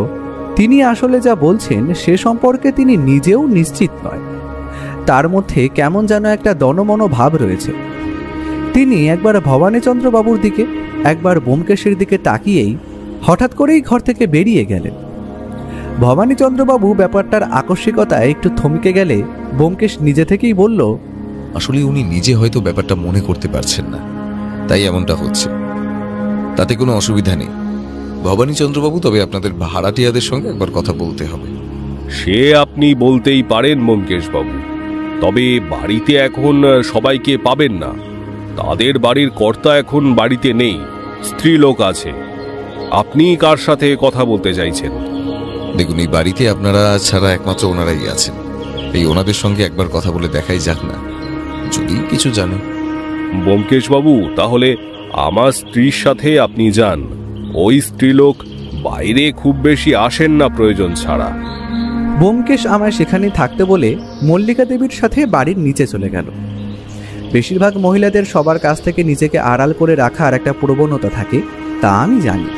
তিনি আসলে যা বলছেন সে সম্পর্কে তিনি নিজেও নিশ্চিত নয়। তার মধ্যে কেমন যেন একটা দনমন ভাব রয়েছে। তিনি একবার ভবানীচন্দ্র বাবুর দিকে একবার ব্যোমকেশের দিকে তাকিয়েই হঠাৎ করেই ঘর থেকে বেরিয়ে গেলেন। ভবানীচন্দ্রবাবু ব্যাপারটার আকস্মিকতায় একটু থমকে গেলে ব্যোমকেশ নিজে থেকেই বলল, আসলে উনি নিজে হয়তো ব্যাপারটা মনে করতে পারছেন না, তাই এমনটা হচ্ছে। তাতে কোনো অসুবিধা নেই ভবানীচন্দ্রবাবু, তবে আপনাদের ভাড়াটিয়াদের সঙ্গে একবার কথা বলতে হবে। সে আপনি বলতেই পারেন ব্যোমকেশ বাবু, তবে বাড়িতে এখন সবাইকে পাবেন না। তাদের বাড়ির কর্তা এখন বাড়িতে নেই, স্ত্রীলোক আছে। আপনি কার সাথে কথা বলতে চাইছেন? দেখুন, এই বাড়িতে আপনারা ছাড়া একমাত্র ওনারাই আছেন, এই ওনাদের সঙ্গে একবার কথা বলে দেখাই যাক না, যদি কিছু জানেন। ব্যোমকেশ বাবু, তাহলে আমার স্ত্রীর সাথে আপনি যান। ওই স্ত্রীলোক বাইরে খুব বেশি আসেন না প্রয়োজন ছাড়া। ব্যোমকেশ আমায় সেখানে থাকতে বলে মল্লিকা দেবীর সাথে বাড়ির নিচে চলে গেল। বেশিরভাগ মহিলাদের সবার কাছ থেকে নিজেকে আড়াল করে রাখার একটা প্রবণতা থাকে, তা আমি জানি,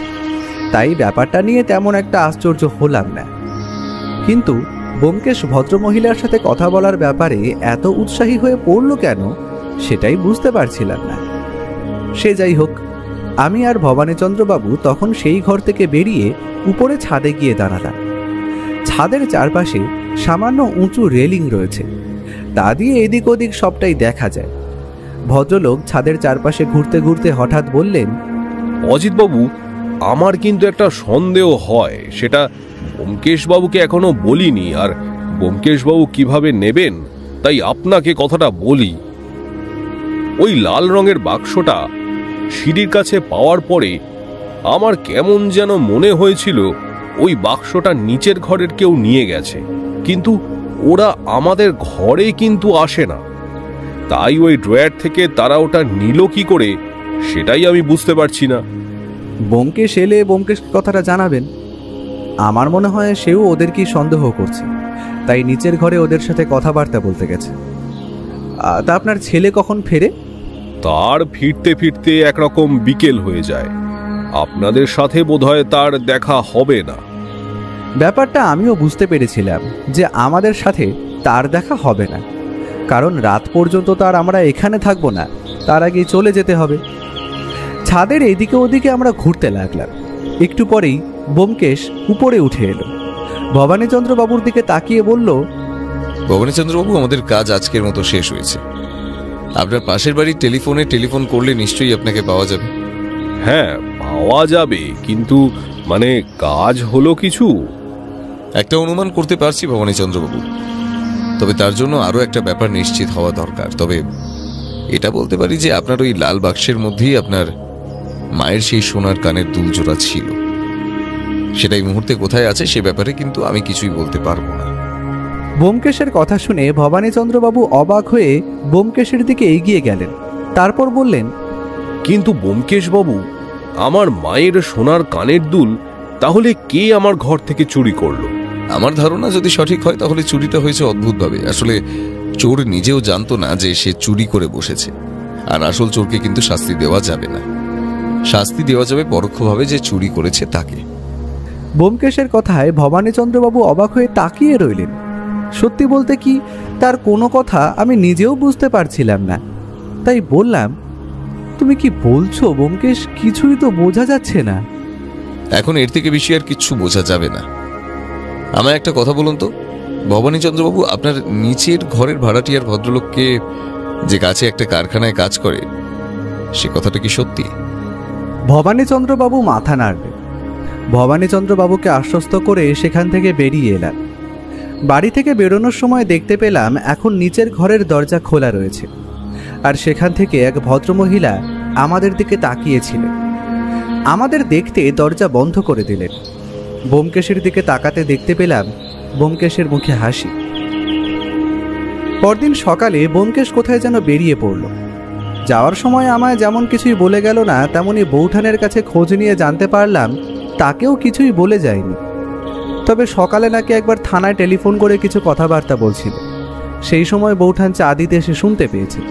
তাই ব্যাপারটা নিয়ে তেমন একটা আশ্চর্য হলাম না। কিন্তু ব্যোমকেশ ভদ্রমহিলার সাথে কথা বলার ব্যাপারে এত উৎসাহী হয়ে পড়ল কেন সেটাই বুঝতে পারছিলাম না। সে যাই হোক, আমি আর ভবানীচন্দ্রবাবু তখন সেই ঘর থেকে বেরিয়ে উপরে ছাদে গিয়ে দাঁড়ালাম। ছাদের চারপাশে সামান্য উঁচু রেলিং রয়েছে, তা দিয়ে এদিক ওদিক সবটাই দেখা যায়। ভদ্রলোক ছাদের চারপাশে ঘুরতে ঘুরতে হঠাৎ বললেন, অজিতবাবু, আমার কিন্তু একটা সন্দেহ হয়, সেটা ব্যোমকেশবাবুকে এখনো বলিনি, আর ব্যোমকেশবাবু কিভাবে নেবেন তাই আপনাকে কথাটা বলি। ওই লাল রঙের বাক্সটা সিঁড়ির কাছে পাওয়ার পরে আমার কেমন যেন মনে হয়েছিল ওই বাক্সটা নিচের ঘরের কেউ নিয়ে গেছে, কিন্তু ওরা আমাদের ঘরে কিন্তু আসে না। তাই ওই ড্রয়ার থেকে তারা ওটা নিল কি করে সেটাই আমি বুঝতে পারছি না। ব্যোমকেশ এলে ব্যোমকেশ কথাটা জানাবেন। আমার মনে হয় সেও ওদেরকেই সন্দেহ করছে, তাই নিচের ঘরে ওদের সাথে কথাবার্তা বলতে গেছে। তা আপনার ছেলে কখন ফেরে? তার ফিরতে ফিরতে একরকম বিকেল হয়ে যায়। আপনাদের সাথে বোধহয় তার দেখা হবে না। ব্যাপারটা আমিও বুঝতে পেরেছিলাম যে আমাদের সাথে তার দেখা হবে না, কারণ রাত পর্যন্ত তার আমরা এখানে থাকবো না, তার আগেই চলে যেতে হবে। ছাদের এদিকে ওদিকে আমরা ঘুরতে লাগলাম। একটু পরেই ব্যোমকেশ উপরে উঠে এলো। ভবানীচন্দ্রবাবুর দিকে তাকিয়ে বলল, ভবানীচন্দ্রবাবু, আমাদের কাজ আজকের মতো শেষ হয়েছে। আপনার পাশের বাড়ির টেলিফোন করলে নিশ্চয়ই আপনাকে পাওয়া যাবে। হ্যাঁ, পাওয়া যাবে, কিন্তু মানে কাজ হলো কিছু। একটা অনুমান করতে পারছি ভবানীচন্দ্রবাবু, তবে তার জন্য আরো একটা ব্যাপার নিশ্চিত হওয়া দরকার। তবে এটা বলতে পারি যে আপনার ওই লাল বাক্সের মধ্যেই আপনার মায়ের সেই সোনার কানের দুল জোড়া ছিল। সেটা এই মুহূর্তে কোথায় আছে সে ব্যাপারে কিন্তু আমি কিছুই বলতে পারবো না। ব্যোমকেশের কথা শুনে ভবানীচন্দ্রবাবু অবাক হয়ে ব্যোমকেশের দিকে এগিয়ে গেলেন। তারপর বললেন, কিন্তু ব্যোমকেশবাবু, আমার মায়ের সোনার কানের দুল তাহলে কে আমার ঘর থেকে চুরি করলো? আমার ধারণা যদি সঠিক হয় তাহলে চুরিটা হয়েছে অদ্ভুতভাবে। আসলে চোর নিজেও জানতো না যে সে চুরি করে বসেছে। আর আসল চোরকে কিন্তু শাস্তি দেওয়া যাবে না, শাস্তি দেওয়া যাবে পরোক্ষভাবে যে চুরি করেছে তাকে। ব্যোমকেশের কথায় ভবানীচন্দ্রবাবু অবাক হয়ে তাকিয়ে রইলেন। সত্যি বলতে কি, তার কোনো কথা আমি নিজেও বুঝতে পারছিলাম না। তাই বললাম, তুমি কি বলছো ব্যোমকেশ? কিছুই তো বোঝা যাচ্ছে না। এখন এর থেকে বেশি আর কিচ্ছু বোঝা যাবে না। আমায় একটা কথা বলুন তো ভবানীচন্দ্রবাবু, আপনার নিচের ঘরের ভাড়াটিয়ার ভদ্রলোককে যে কাছে একটা কারখানায় কাজ করে, সে কথাটা কি সত্যি? ভবানীচন্দ্রবাবু মাথা নাড়লেন। ভবানীচন্দ্রবাবুকে আশ্বস্ত করে সেখান থেকে বেরিয়ে এলাম। বাড়ি থেকে বেরোনোর সময় দেখতে পেলাম এখন নিচের ঘরের দরজা খোলা রয়েছে, আর সেখান থেকে এক ভদ্রমহিলা আমাদের দিকে তাকিয়েছিলেন। আমাদের দেখতে দরজা বন্ধ করে দিলেন। ব্যোমকেশের দিকে তাকাতে দেখতে পেলাম ব্যোমকেশের মুখে হাসি। পরদিন সকালে ব্যোমকেশ কোথায় যেন বেরিয়ে পড়ল। যাওয়ার সময় আমায় যেমন কিছুই বলে গেল না, তেমনি বৌঠানের কাছে খোঁজ নিয়ে জানতে পারলাম তাকেও কিছুই বলে যায়নি। তবে সকালে নাকি একবার থানায় টেলিফোন করে কিছু কথাবার্তা বলছিল, সেই সময় বৌঠান চা দিতে এসে শুনতে পেয়েছে।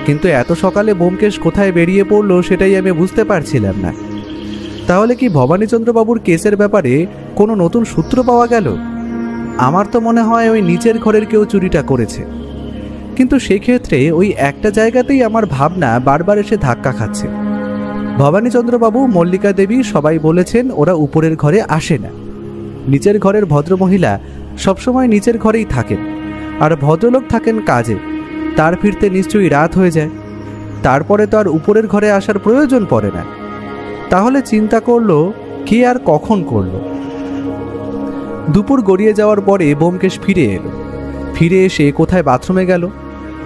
কিন্তু এত সকালে ব্যোমকেশ কোথায় বেরিয়ে পড়লো সেটাই আমি বুঝতে পারছিলাম না। তাহলে কি ভবানীচন্দ্রবাবুর কেসের ব্যাপারে কোনো নতুন সূত্র পাওয়া গেল? আমার তো মনে হয় ওই নিচের ঘরের কেউ চুরিটা করেছে, কিন্তু সেক্ষেত্রে ওই একটা জায়গাতেই আমার ভাবনা বারবার এসে ধাক্কা খাচ্ছে। ভবানীচন্দ্রবাবু, মল্লিকা দেবী সবাই বলেছেন ওরা উপরের ঘরে আসে না। নিচের ঘরের ভদ্রমহিলা সবসময় নিচের ঘরেই থাকেন, আর ভদ্রলোক থাকেন কাজে। তার ফিরতে নিশ্চয়ই রাত হয়ে যায়, তারপরে তো আর উপরের ঘরে আসার প্রয়োজন পড়ে না। তাহলে চিন্তা করলো কে আর কখন করলো। দুপুর গড়িয়ে যাওয়ার পরে ব্যোমকেশ ফিরে এলো। ফিরে এসে কোথায় বাথরুমে গেল,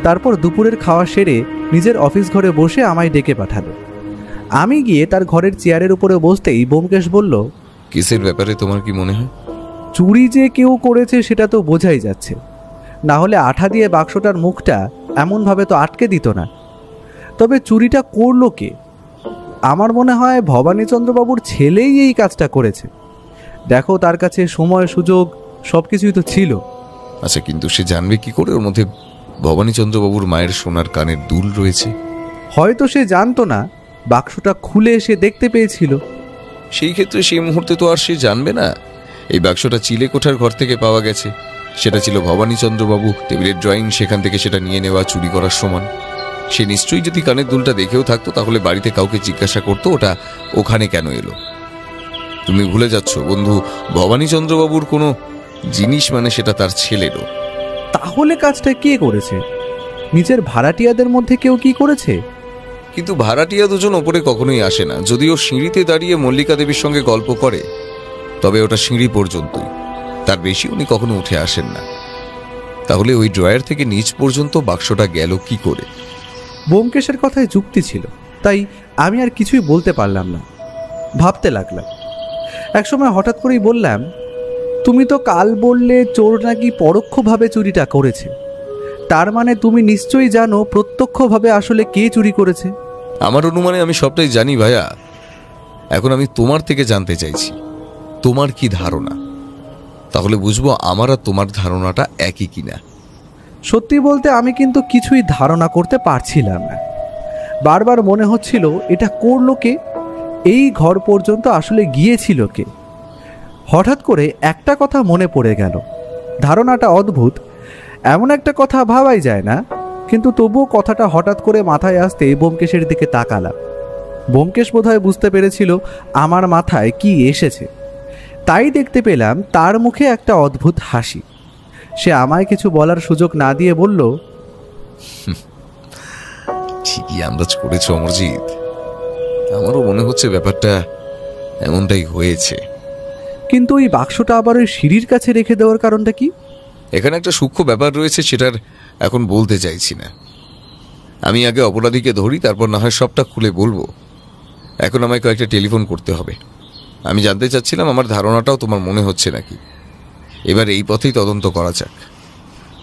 তারপর দুপুরের খাওয়া সেরে নিজের অফিস ঘরে বসে আমায় ডেকে পাঠালো। আমি গিয়ে তার ঘরের চেয়ারের উপরে বসতেই ব্যোমকেশ বলল, কেসের ব্যাপারে তোমার কি মনে হয়? চুরি যে কেউ করেছে সেটা তো বোঝাই যাচ্ছে, না হলে আঠা দিয়ে বাক্সটার মুখটা এমনভাবে তো আটকে দিত না। তবে চুরিটা করলো কে? আমার মনে হয় ভবানীচন্দ্রবাবুর ছেলেই এই কাজটা করেছে। দেখো, তার কাছে সময় সুযোগ সব কিছুই তো ছিল। আচ্ছা, কিন্তু সে জানবে কি করে ওর মধ্যে ভবানীচন্দ্রবাবুর মায়ের সোনার কানের দুল রয়েছে? হয়তো সে জানতো না, বাক্সটা খুলে এসে দেখতে পেয়েছিল। সেই ক্ষেত্রে সেই মুহূর্তে তো আর সে জানবে না এই বাক্সটা চিলেকোঠার ঘর থেকে পাওয়া গেছে, সেটা ছিল ভবানীচন্দ্রবাবু টেবিলের ড্রয়িং, সেখান থেকে সেটা নিয়ে নেওয়া চুরি করার সমান। সে নিশ্চয়ই যদি কানের দুলটা দেখেও থাকতো তাহলে বাড়িতে কাউকে জিজ্ঞাসা করতো ওটা ওখানে কেন এলো। তুমি ভুলে যাচ্ছ বন্ধু, ভবানীচন্দ্রবাবুর কোনো জিনিস মানে সেটা তার ছেলেরও। তাহলে কাজটা কে করেছে? নিজের ভাড়াটিয়াদের মধ্যে কেউ কি করেছে? কিন্তু ভাড়াটিয়া দুজন ওপরে কখনোই আসে না। যদিও সিঁড়িতে দাঁড়িয়ে মল্লিকা দেবীর সঙ্গে গল্প করে, তবে ওটা সিঁড়ি পর্যন্তই, তার বেশি উনি কখনো উঠে আসেন না। তাহলে ওই ড্রয়ার থেকে নিচ পর্যন্ত বাক্সটা গেল কি করে? ব্যোমকেশের কথায় যুক্তি ছিল, তাই আমি আর কিছুই বলতে পারলাম না। ভাবতে লাগলাম। একসময় হঠাৎ করেই বললাম, তুমি তো কাল বললে চোর নাকি পরোক্ষভাবে চুরিটা করেছে, তার মানে তুমি নিশ্চয়ই জানো প্রত্যক্ষভাবে আসলে কে চুরি করেছে। আমার অনুমানে আমি সবটাই জানি ভাইয়া। এখন আমি তোমার থেকে জানতে চাইছি তোমার কি ধারণা, তাহলে বুঝবো আমার আর তোমার ধারণাটা একই কিনা। সত্যি বলতে আমি কিন্তু কিছুই ধারণা করতে পারছিলাম না। বারবার মনে হচ্ছিল এটা করলো কে, এই ঘর পর্যন্ত আসলে গিয়েছিল কে। হঠাৎ করে একটা কথা মনে পড়ে গেল। ধারণাটা অদ্ভুত, এমন একটা কথা ভাবাই যায় না, কিন্তু তবুও কথাটা হঠাৎ করে মাথায় আসতে ব্যোমকেশের দিকে তাকালাম। ব্যোমকেশ বোধহয় বুঝতে পেরেছিল আমার মাথায় কি এসেছে, তাই দেখতে পেলাম তার মুখে একটা অদ্ভুত হাসি। সে আমায় কিছু বলার সুযোগ না দিয়ে বলল, ঠিকই আন্দাজ করেছ অমরজিৎ, আমারও মনে হচ্ছে ব্যাপারটা এমনটাই হয়েছে। কিন্তু ওই বাক্সটা আবার ওই সিঁড়ির কাছে রেখে দেওয়ার কারণটা কি? এখানে একটা সূক্ষ্ম ব্যাপার রয়েছে, সেটার এখন বলতে চাইছি না। আমি আগে অপরাধীকে ধরি, তারপর না হয় সবটা খুলে বলবো। এখন আমায় কয়েকটা টেলিফোন করতে হবে। আমি জানতে চাচ্ছিলাম আমার ধারণাটাও তোমার মনে হচ্ছে নাকি। এবার এই পথেই তদন্ত করা যাক।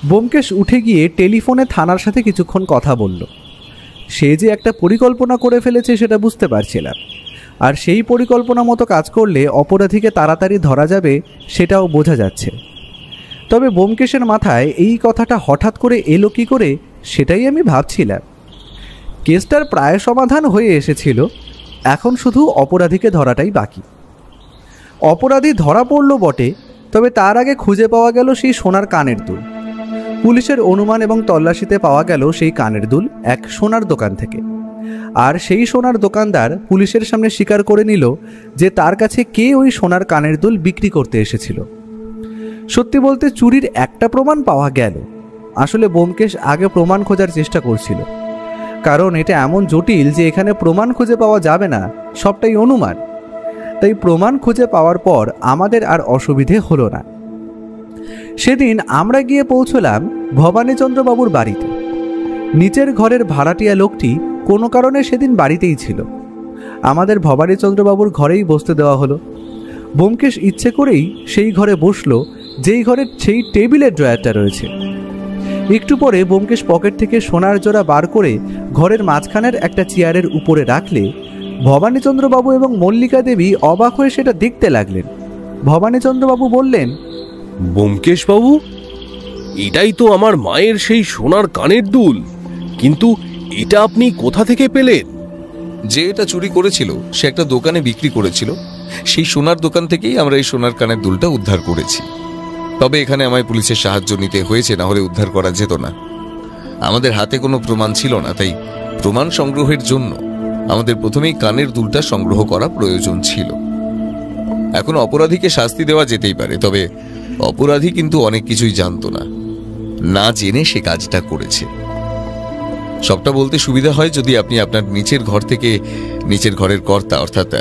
ব্যোমকেশ উঠে গিয়ে টেলিফোনে থানার সাথে কিছুক্ষণ কথা বলল। সে যে একটা পরিকল্পনা করে ফেলেছে সেটা বুঝতে পারছিলাম, আর সেই পরিকল্পনা মতো কাজ করলে অপরাধীকে তাড়াতাড়ি ধরা যাবে সেটাও বোঝা যাচ্ছে। তবে ব্যোমকেশের মাথায় এই কথাটা হঠাৎ করে এলো কি করে সেটাই আমি ভাবছিলাম। কেসটার প্রায় সমাধান হয়ে এসেছিল, এখন শুধু অপরাধীকে ধরাটাই বাকি। অপরাধী ধরা পড়ল বটে, তবে তার আগে খুঁজে পাওয়া গেল সেই সোনার কানের দুল। পুলিশের অনুমান এবং তল্লাশিতে পাওয়া গেল সেই কানের দুল এক সোনার দোকান থেকে। আর সেই সোনার দোকানদার পুলিশের সামনে স্বীকার করে নিল যে তার কাছে কে ওই সোনার কানের দুল বিক্রি করতে এসেছিল। সত্যি বলতে চুরির একটা প্রমাণ পাওয়া গেল, আসলে ব্যোমকেশ আগে প্রমাণ খোঁজার চেষ্টা করছিল, কারণ এটা এমন জটিল যে এখানে প্রমাণ খুঁজে পাওয়া যাবে না, সবটাই অনুমান। তাই প্রমাণ খুঁজে পাওয়ার পর আমাদের আর অসুবিধে হলো না। সেদিন আমরা গিয়ে পৌঁছলাম ভবানীচন্দ্রবাবুর বাড়িতে। নিচের ঘরের ভাড়াটিয়া লোকটি কোনো কারণে সেদিন বাড়িতেই ছিল। আমাদের ভবানীচন্দ্রবাবুর ঘরেই বসতে দেওয়া হলো। ব্যোমকেশ ইচ্ছে করেই সেই ঘরে বসলো যেই ঘরের সেই টেবিলের ড্রয়ারটা রয়েছে। একটু পরে ব্যোমকেশ পকেট থেকে সোনার জোড়া বার করে ঘরের মাঝখানের একটা চেয়ারের উপরে রাখলে ভবানীচন্দ্রবাবু এবং মল্লিকা দেবী অবাক হয়ে সেটা দেখতে লাগলেন। ভবানীচন্দ্রবাবু বললেন, ব্যোমকেশ বাবু, এটাই তো আমার মায়ের সেই সোনার কানের দুল, কিন্তু এটা আপনি কোথা থেকে পেলেন? যে এটা চুরি করেছিল সে একটা দোকানে বিক্রি করেছিল, সেই সোনার দোকান থেকেই আমরা এই সোনার কানের দুলটা উদ্ধার করেছি। তবে এখানে আমায় পুলিশের সাহায্য নিতে হয়েছে, না হলে উদ্ধার করা যেত না। আমাদের হাতে কোনো প্রমাণ ছিল না, তাই প্রমাণ সংগ্রহের জন্য আমাদের প্রথমেই কানের দুলটা সংগ্রহ করা প্রয়োজন ছিল। এখন অপরাধীকে শাস্তি দেওয়া যেতেই পারে, তবে অপরাধী কিন্তু অনেক কিছুই জানতো না, না জেনে সে কাজটা করেছে। সবটা বলতে সুবিধা হয় যদি আপনি আপনার নিচের ঘর থেকে নিচের ঘরের কর্তা অর্থাৎ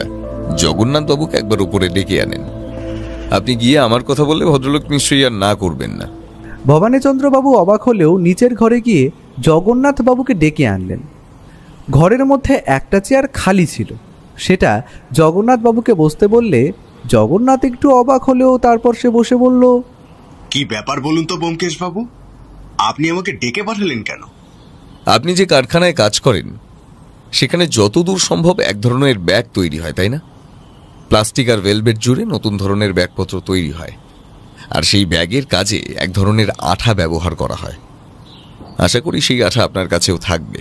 জগন্নাথ বাবুকে একবার উপরে ডেকে আনেন। আপনি গিয়ে আমার কথা বললে ভদ্রলোক নিশ্চয়ই আর না করবেন না। ভবানীচন্দ্রবাবু অবাক হলেও নিচের ঘরে গিয়ে জগন্নাথ বাবুকে ডেকে আনলেন। ঘরের মধ্যে একটা চেয়ার খালি ছিল, সেটা জগন্নাথ বাবুকে বসতে বললে জগন্নাথ একটু অবাক হলেও তারপর সে বসে বলল, কি ব্যাপার বলুন তো ব্যোমকেশ বাবু, আপনি আমাকে ডেকে পাঠালেন কেন? আপনি যে কারখানায় কাজ করেন সেখানে যতদূর সম্ভব এক ধরনের ব্যাগ তৈরি হয়, তাই না? প্লাস্টিক আর ভেলভেট জুড়ে নতুন ধরনের ব্যাগপত্র তৈরি হয়, আর সেই ব্যাগের কাজে এক ধরনের আঠা ব্যবহার করা হয়। আশা করি সেই আঠা আপনার কাছেও থাকবে।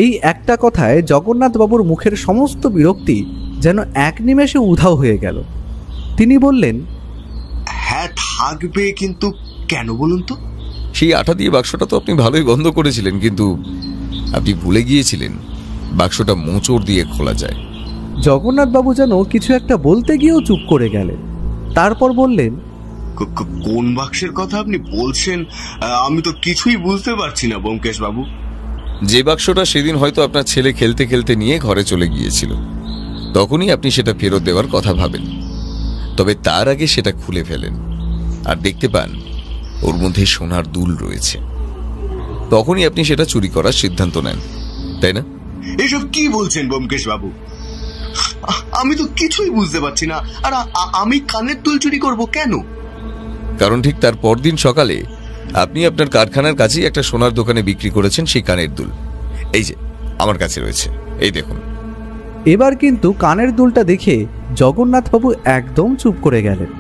এই একটা কথায় জগন্নাথ বাবুর মুখের সমস্ত বিরক্তি যেন এক নিমেষে উধাও হয়ে গেল। তিনি বললেন, হ্যাঁ থাকবে, কিন্তু কেন বলুন তো? সেই আঠা দিয়ে বাক্সটা তো আপনি ভালোই বন্ধ করেছিলেন, কিন্তু আপনি ভুলে গিয়েছিলেন বাক্সটা মোচড় দিয়ে খোলা যায়। জগন্নাথ বাবু যেন কিছু একটা বলতে গিয়েও চুপ করে গেলেন। তারপর বললেন, কোন বাক্সের কথা আপনি বলছেন? আমি তো কিছুই বুঝতে পারছি না ব্যোমকেশ বাবু। যে বাক্সটা সেদিন হয়তো আপনার ছেলে খেলতে খেলতে নিয়ে ঘরে চলে গিয়েছিল, তখনই আপনি সেটা ফেরত দেওয়ার কথা ভাবেন। তবে তার আগে সেটা খুলে ফেলেন আর দেখতে পান ওর মধ্যে সোনার দুল রয়েছে। তখনই আপনি সেটা চুরি করার সিদ্ধান্ত নেন, তাই না? এসব কি বলছেন ব্যোমকেশ বাবু? আমি তো কিছুই বুঝতে পারছি না। আর আমি কানের দুল চুরি করব কেন? কারণ ঠিক তার পরদিন সকালে আপনি আপনার কারখানার কাছেই একটা সোনার দোকানে বিক্রি করেছেন সেই কানের দুল। এই যে আমার কাছে রয়েছে, এই দেখুন। এবার কিন্তু কানের দুলটা দেখে জগন্নাথবাবু একদম চুপ করে গেলেন।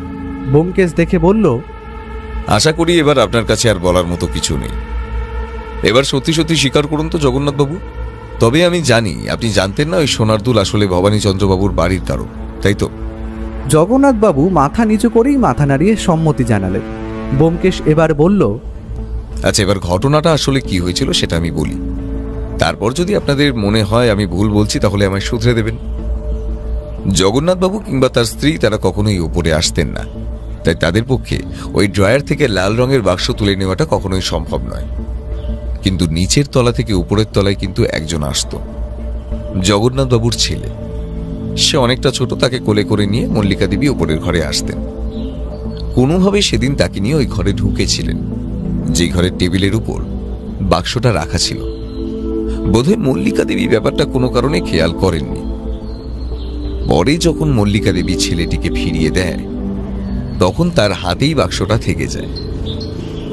ব্যোমকেশ দেখে বলল, আশা করি এবার আপনার কাছে আর বলার মতো কিছু নেই। এবার সত্যি সত্যি স্বীকার করুন তো জগন্নাথবাবু। তবে আমি জানি আপনি জানতেন না ওই সোনার দুল আসলে ভবানীচন্দ্রবাবুর বাড়ির কারো, তাই তো? জগন্নাথবাবু মাথা নিচু করেই মাথা নাড়িয়ে সম্মতি জানালেন। ব্যোমকেশ এবার বলল, আচ্ছা, এবার ঘটনাটা আসলে কি হয়েছিল সেটা আমি বলি, তারপর যদি আপনাদের মনে হয় আমি ভুল বলছি তাহলে আমায় শুধরে দেবেন। জগন্নাথবাবু কিংবা তার স্ত্রী তারা কখনোই উপরে আসতেন না, তাই তাদের পক্ষে ওই ড্রয়ার থেকে লাল রঙের বাক্স তুলে নেওয়াটা কখনোই সম্ভব নয়। কিন্তু নিচের তলা থেকে উপরের তলায় কিন্তু একজন আসতো, জগন্নাথবাবুর ছেলে। সে অনেকটা ছোট, তাকে কোলে করে নিয়ে মল্লিকা দেবী উপরের ঘরে আসতেন। কোনোভাবে সেদিন তাকে নিয়ে ওই ঘরে ঢুকেছিলেন, যে ঘরের টেবিলের উপর বাক্সটা রাখা ছিল। বোধহয় মল্লিকা দেবী ব্যাপারটা কোনো কারণে খেয়াল করেননি। পরে যখন মল্লিকা দেবী ছেলেটিকে ফিরিয়ে দেয় তখন তার হাতেই বাক্সটা থেকে যায়।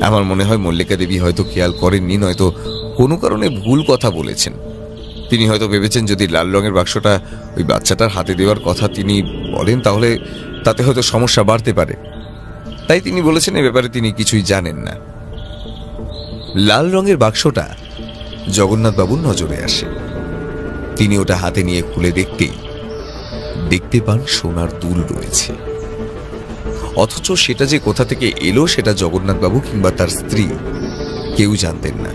আমার মনে হয় মল্লিকা দেবী হয়তো খেয়াল করেননি, নয়তো কোনো কারণে ভুল কথা বলেছেন। তিনি হয়তো ভেবেছেন যদি লাল রঙের বাক্সটা ওই বাচ্চাটার হাতে দেওয়ার কথা তিনি বলেন তাহলে তাতে হয়তো সমস্যা বাড়তে পারে, তাই তিনি বলেছেন এ ব্যাপারে তিনি কিছুই জানেন না। লাল রঙের বাক্সটা জগন্নাথবাবুর নজরে আসে। তিনি ওটা হাতে নিয়ে খুলে দেখতে পান সোনার দুল রয়েছে, অথচ সেটা যে কোথা থেকে এলো সেটা জগন্নাথবাবু কিংবা তার স্ত্রী কেউ জানতেন না।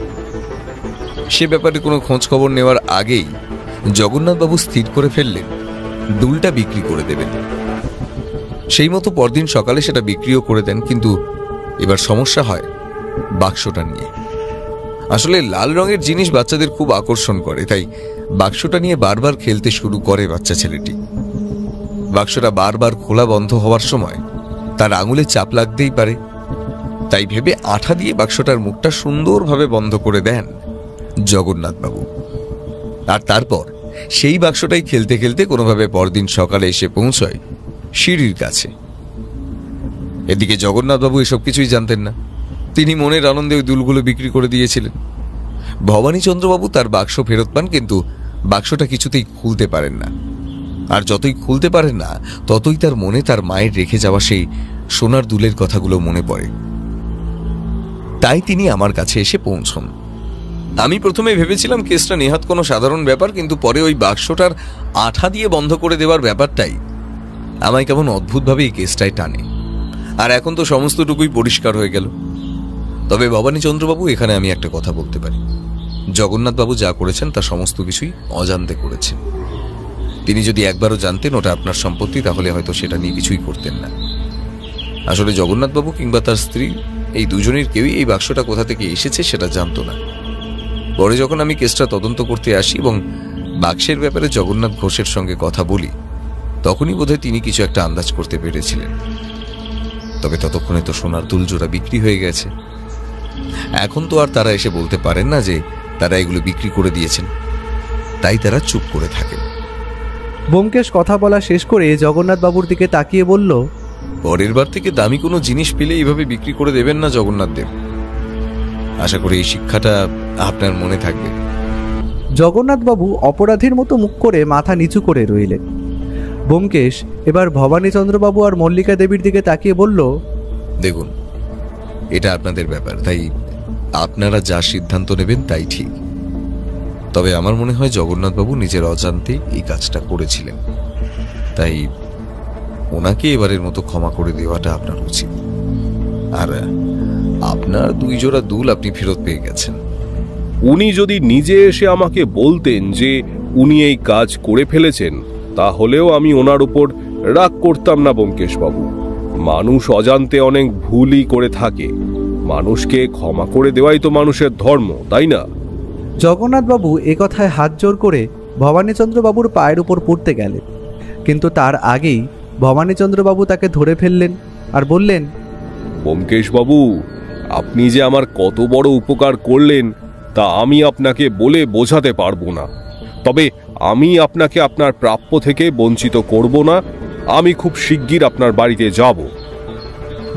সে ব্যাপারে কোনো খোঁজ খবর নেওয়ার আগেই জগন্নাথবাবু স্থির করে ফেললেন দুলটা বিক্রি করে দেবেন। সেই মতো পরদিন সকালে সেটা বিক্রিও করে দেন। কিন্তু এবার সমস্যা হয় বাক্সটা নিয়ে। আসলে লাল রঙের জিনিস বাচ্চাদের খুব আকর্ষণ করে, তাই বাক্সটা নিয়ে বারবার খেলতে শুরু করে বাচ্চা ছেলেটি। বাক্সটা বারবার খোলা বন্ধ হওয়ার সময় তার আঙুলে চাপ লাগতেই পারে, তাই ভেবে আঠা দিয়ে বাক্সটার মুখটা সুন্দরভাবে বন্ধ করে দেন জগন্নাথবাবু। আর তারপর সেই বাক্সটাই খেলতে খেলতে কোনোভাবে পরদিন সকালে এসে পৌঁছয় সিঁড়ির কাছে। এদিকে জগন্নাথবাবু এসব কিছুই জানতেন না। তিনি মনের আনন্দে ওই দুলগুলো বিক্রি করে দিয়েছিলেন। ভবানীচন্দ্রবাবু তার বাক্স ফেরত পান, কিন্তু বাক্সটা কিছুতেই খুলতে পারেন না। আর যতই খুলতে পারেন না, ততই তার মনে তার মায়ের রেখে যাওয়া সেই সোনার দুলের কথাগুলো মনে পড়ে। তাই তিনি আমার কাছে এসে পৌঁছন। আমি প্রথমে ভেবেছিলাম কেসটা নেহাত কোনো সাধারণ ব্যাপার, কিন্তু পরে ওই বাক্সটার আঠা দিয়ে বন্ধ করে দেওয়ার ব্যাপারটাই আমায় কেমন অদ্ভুতভাবে এই কেসটায় টানে। আর এখন তো সমস্তটুকুই পরিষ্কার হয়ে গেল। তবে ভবানীচন্দ্রবাবু, এখানে আমি একটা কথা বলতে পারি, জগন্নাথবাবু যা করেছেন তা সমস্ত কিছুই অজান্তে করেছেন। তিনি যদি একবারও জানতেন ওটা আপনার সম্পত্তি, তাহলে হয়তো সেটা নিয়ে কিছুই করতেন না। আসলে জগন্নাথবাবু কিংবা তার স্ত্রী এই দুজনের কেউই এই বাক্সটা কোথা থেকে এসেছে সেটা জানতো না। পরে যখন আমি কেসটা তদন্ত করতে আসি এবং বাক্সের ব্যাপারে জগন্নাথ ঘোষের সঙ্গে কথা বলি, তখনই বোধহয় তিনি কিছু একটা আন্দাজ করতে পেরেছিলেন। তবে ততক্ষণে তো সোনার দুলজোড়া বিক্রি হয়ে গেছে। এখন তো আর তারা এসে বলতে পারেন না যে তারা এগুলো বিক্রি করে দিয়েছেন, তাই তারা চুপ করে থাকেন। ব্যোমকেশ কথা বলা শেষ করে জগন্নাথবাবুর দিকে তাকিয়ে বলল, পরের বার থেকে দামি কোনো জিনিস পেলে এইভাবে বিক্রি করে দেবেন না জগন্নাথ দেব। আশা করি এই শিক্ষাটা আপনার মনে থাকবে। জগন্নাথবাবু অপরাধীর মতো মুখ করে মাথা নিচু করে রইলেন। ব্যোমকেশ এবার ভবানীচন্দ্রবাবু আর মল্লিকা দেবীর দিকে তাকিয়ে বলল, দেখুন, এটা আপনাদের ব্যাপার, তাই আপনারা যা সিদ্ধান্ত নেবেন তাই ঠিক। তবে আমার মনে হয় জগন্নাথবাবু নিজের অজান্তে এই কাজটা করেছিলেন, তাই ওনাকে এবারের মতো ক্ষমা করে দেওয়াটা আপনার উচিত। আর আপনার 2 জোড়া দুল আপনি ফেরত পেয়ে গেছেন। উনি যদি নিজে এসে আমাকে বলতেন যে উনি এই কাজ করে ফেলেছেন, তাহলেও আমি ওনার উপর রাগ করতাম না ব্যোমকেশবাবু। মানুষ অজান্তে অনেক ভুলই করে থাকে, মানুষকে ক্ষমা করে দেওয়াই তো মানুষের ধর্ম, তাই না? জগন্নাথবাবু এ কথায় হাত জোর করে ভবানীচন্দ্রবাবুর পায়ের উপর পড়তে গেলেন, কিন্তু তার আগেই ভবানীচন্দ্রবাবু তাকে ধরে ফেললেন আর বললেন, ব্যোমকেশবাবু, আপনি যে আমার কত বড় উপকার করলেন তা আমি আপনাকে বলে বোঝাতে পারবো না। তবে আমি আপনাকে আপনার প্রাপ্য থেকে বঞ্চিত করব না। আমি খুব শিগগির আপনার বাড়িতে যাব।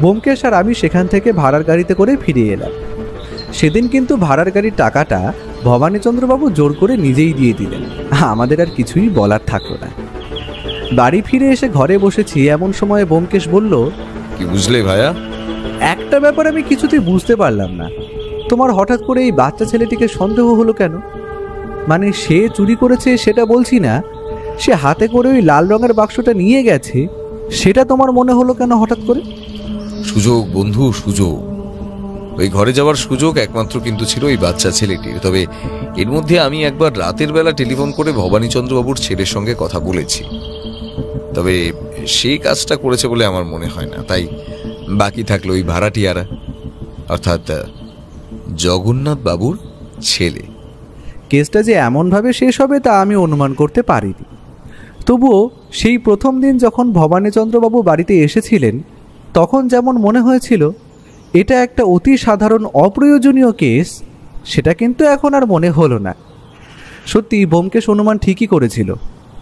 ব্যোমকেশ আর আমি সেখান থেকে ভাড়ার গাড়িতে করে ফিরে এলাম। সেদিন কিন্তু ভাড়ার গাড়ির টাকাটা ভবানীচন্দ্রবাবু জোর করে নিজেই দিয়ে দিলেন। আমাদের আর কিছুই বলার থাকলো না। বাড়ি ফিরে এসে ঘরে বসেছি, এমন সময় ব্যোমকেশ বলল, কি বুঝলে ভাইয়া? একটা ব্যাপার আমি কিছুতেই বুঝতে পারলাম না, তোমার হঠাৎ করে এই বাচ্চা ছেলেটিকে সন্দেহ হলো কেন? মানে সে চুরি করেছে সেটা বলছি না, সে হাতে করে ওই লাল রঙের বাক্সটা নিয়ে গেছে সেটা তোমার মনে হলো কেন হঠাৎ করে? সুযোগ বন্ধু, সুযোগ। ওই ঘরে যাওয়ার সুযোগ একমাত্র কিন্তু ছিল ওই বাচ্চা ছেলেটির। তবে এর মধ্যে আমি একবার রাতের বেলা টেলিফোন করে ভবানীচন্দ্রবাবুর ছেলের সঙ্গে কথা বলেছি, তবে সেই কাজটা করেছে বলে আমার মনে হয় না। তাই বাকি থাকলো ওই ভাড়াটিয়ারা, অর্থাৎ জগন্নাথ বাবুর ছেলে। কেসটা যে এমনভাবে শেষ হবে তা আমি অনুমান করতে পারিনি। তবুও সেই প্রথম দিন যখন ভবানীচন্দ্রবাবু বাড়িতে এসেছিলেন, তখন যেমন মনে হয়েছিল এটা একটা অতি সাধারণ অপ্রয়োজনীয় কেস, সেটা কিন্তু এখন আর মনে হলো না। সত্যি ব্যোমকেশ অনুমান ঠিকই করেছিল,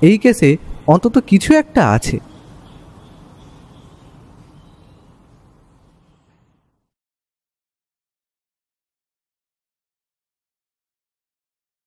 এই কেসে অন্তত কিছু একটা আছে।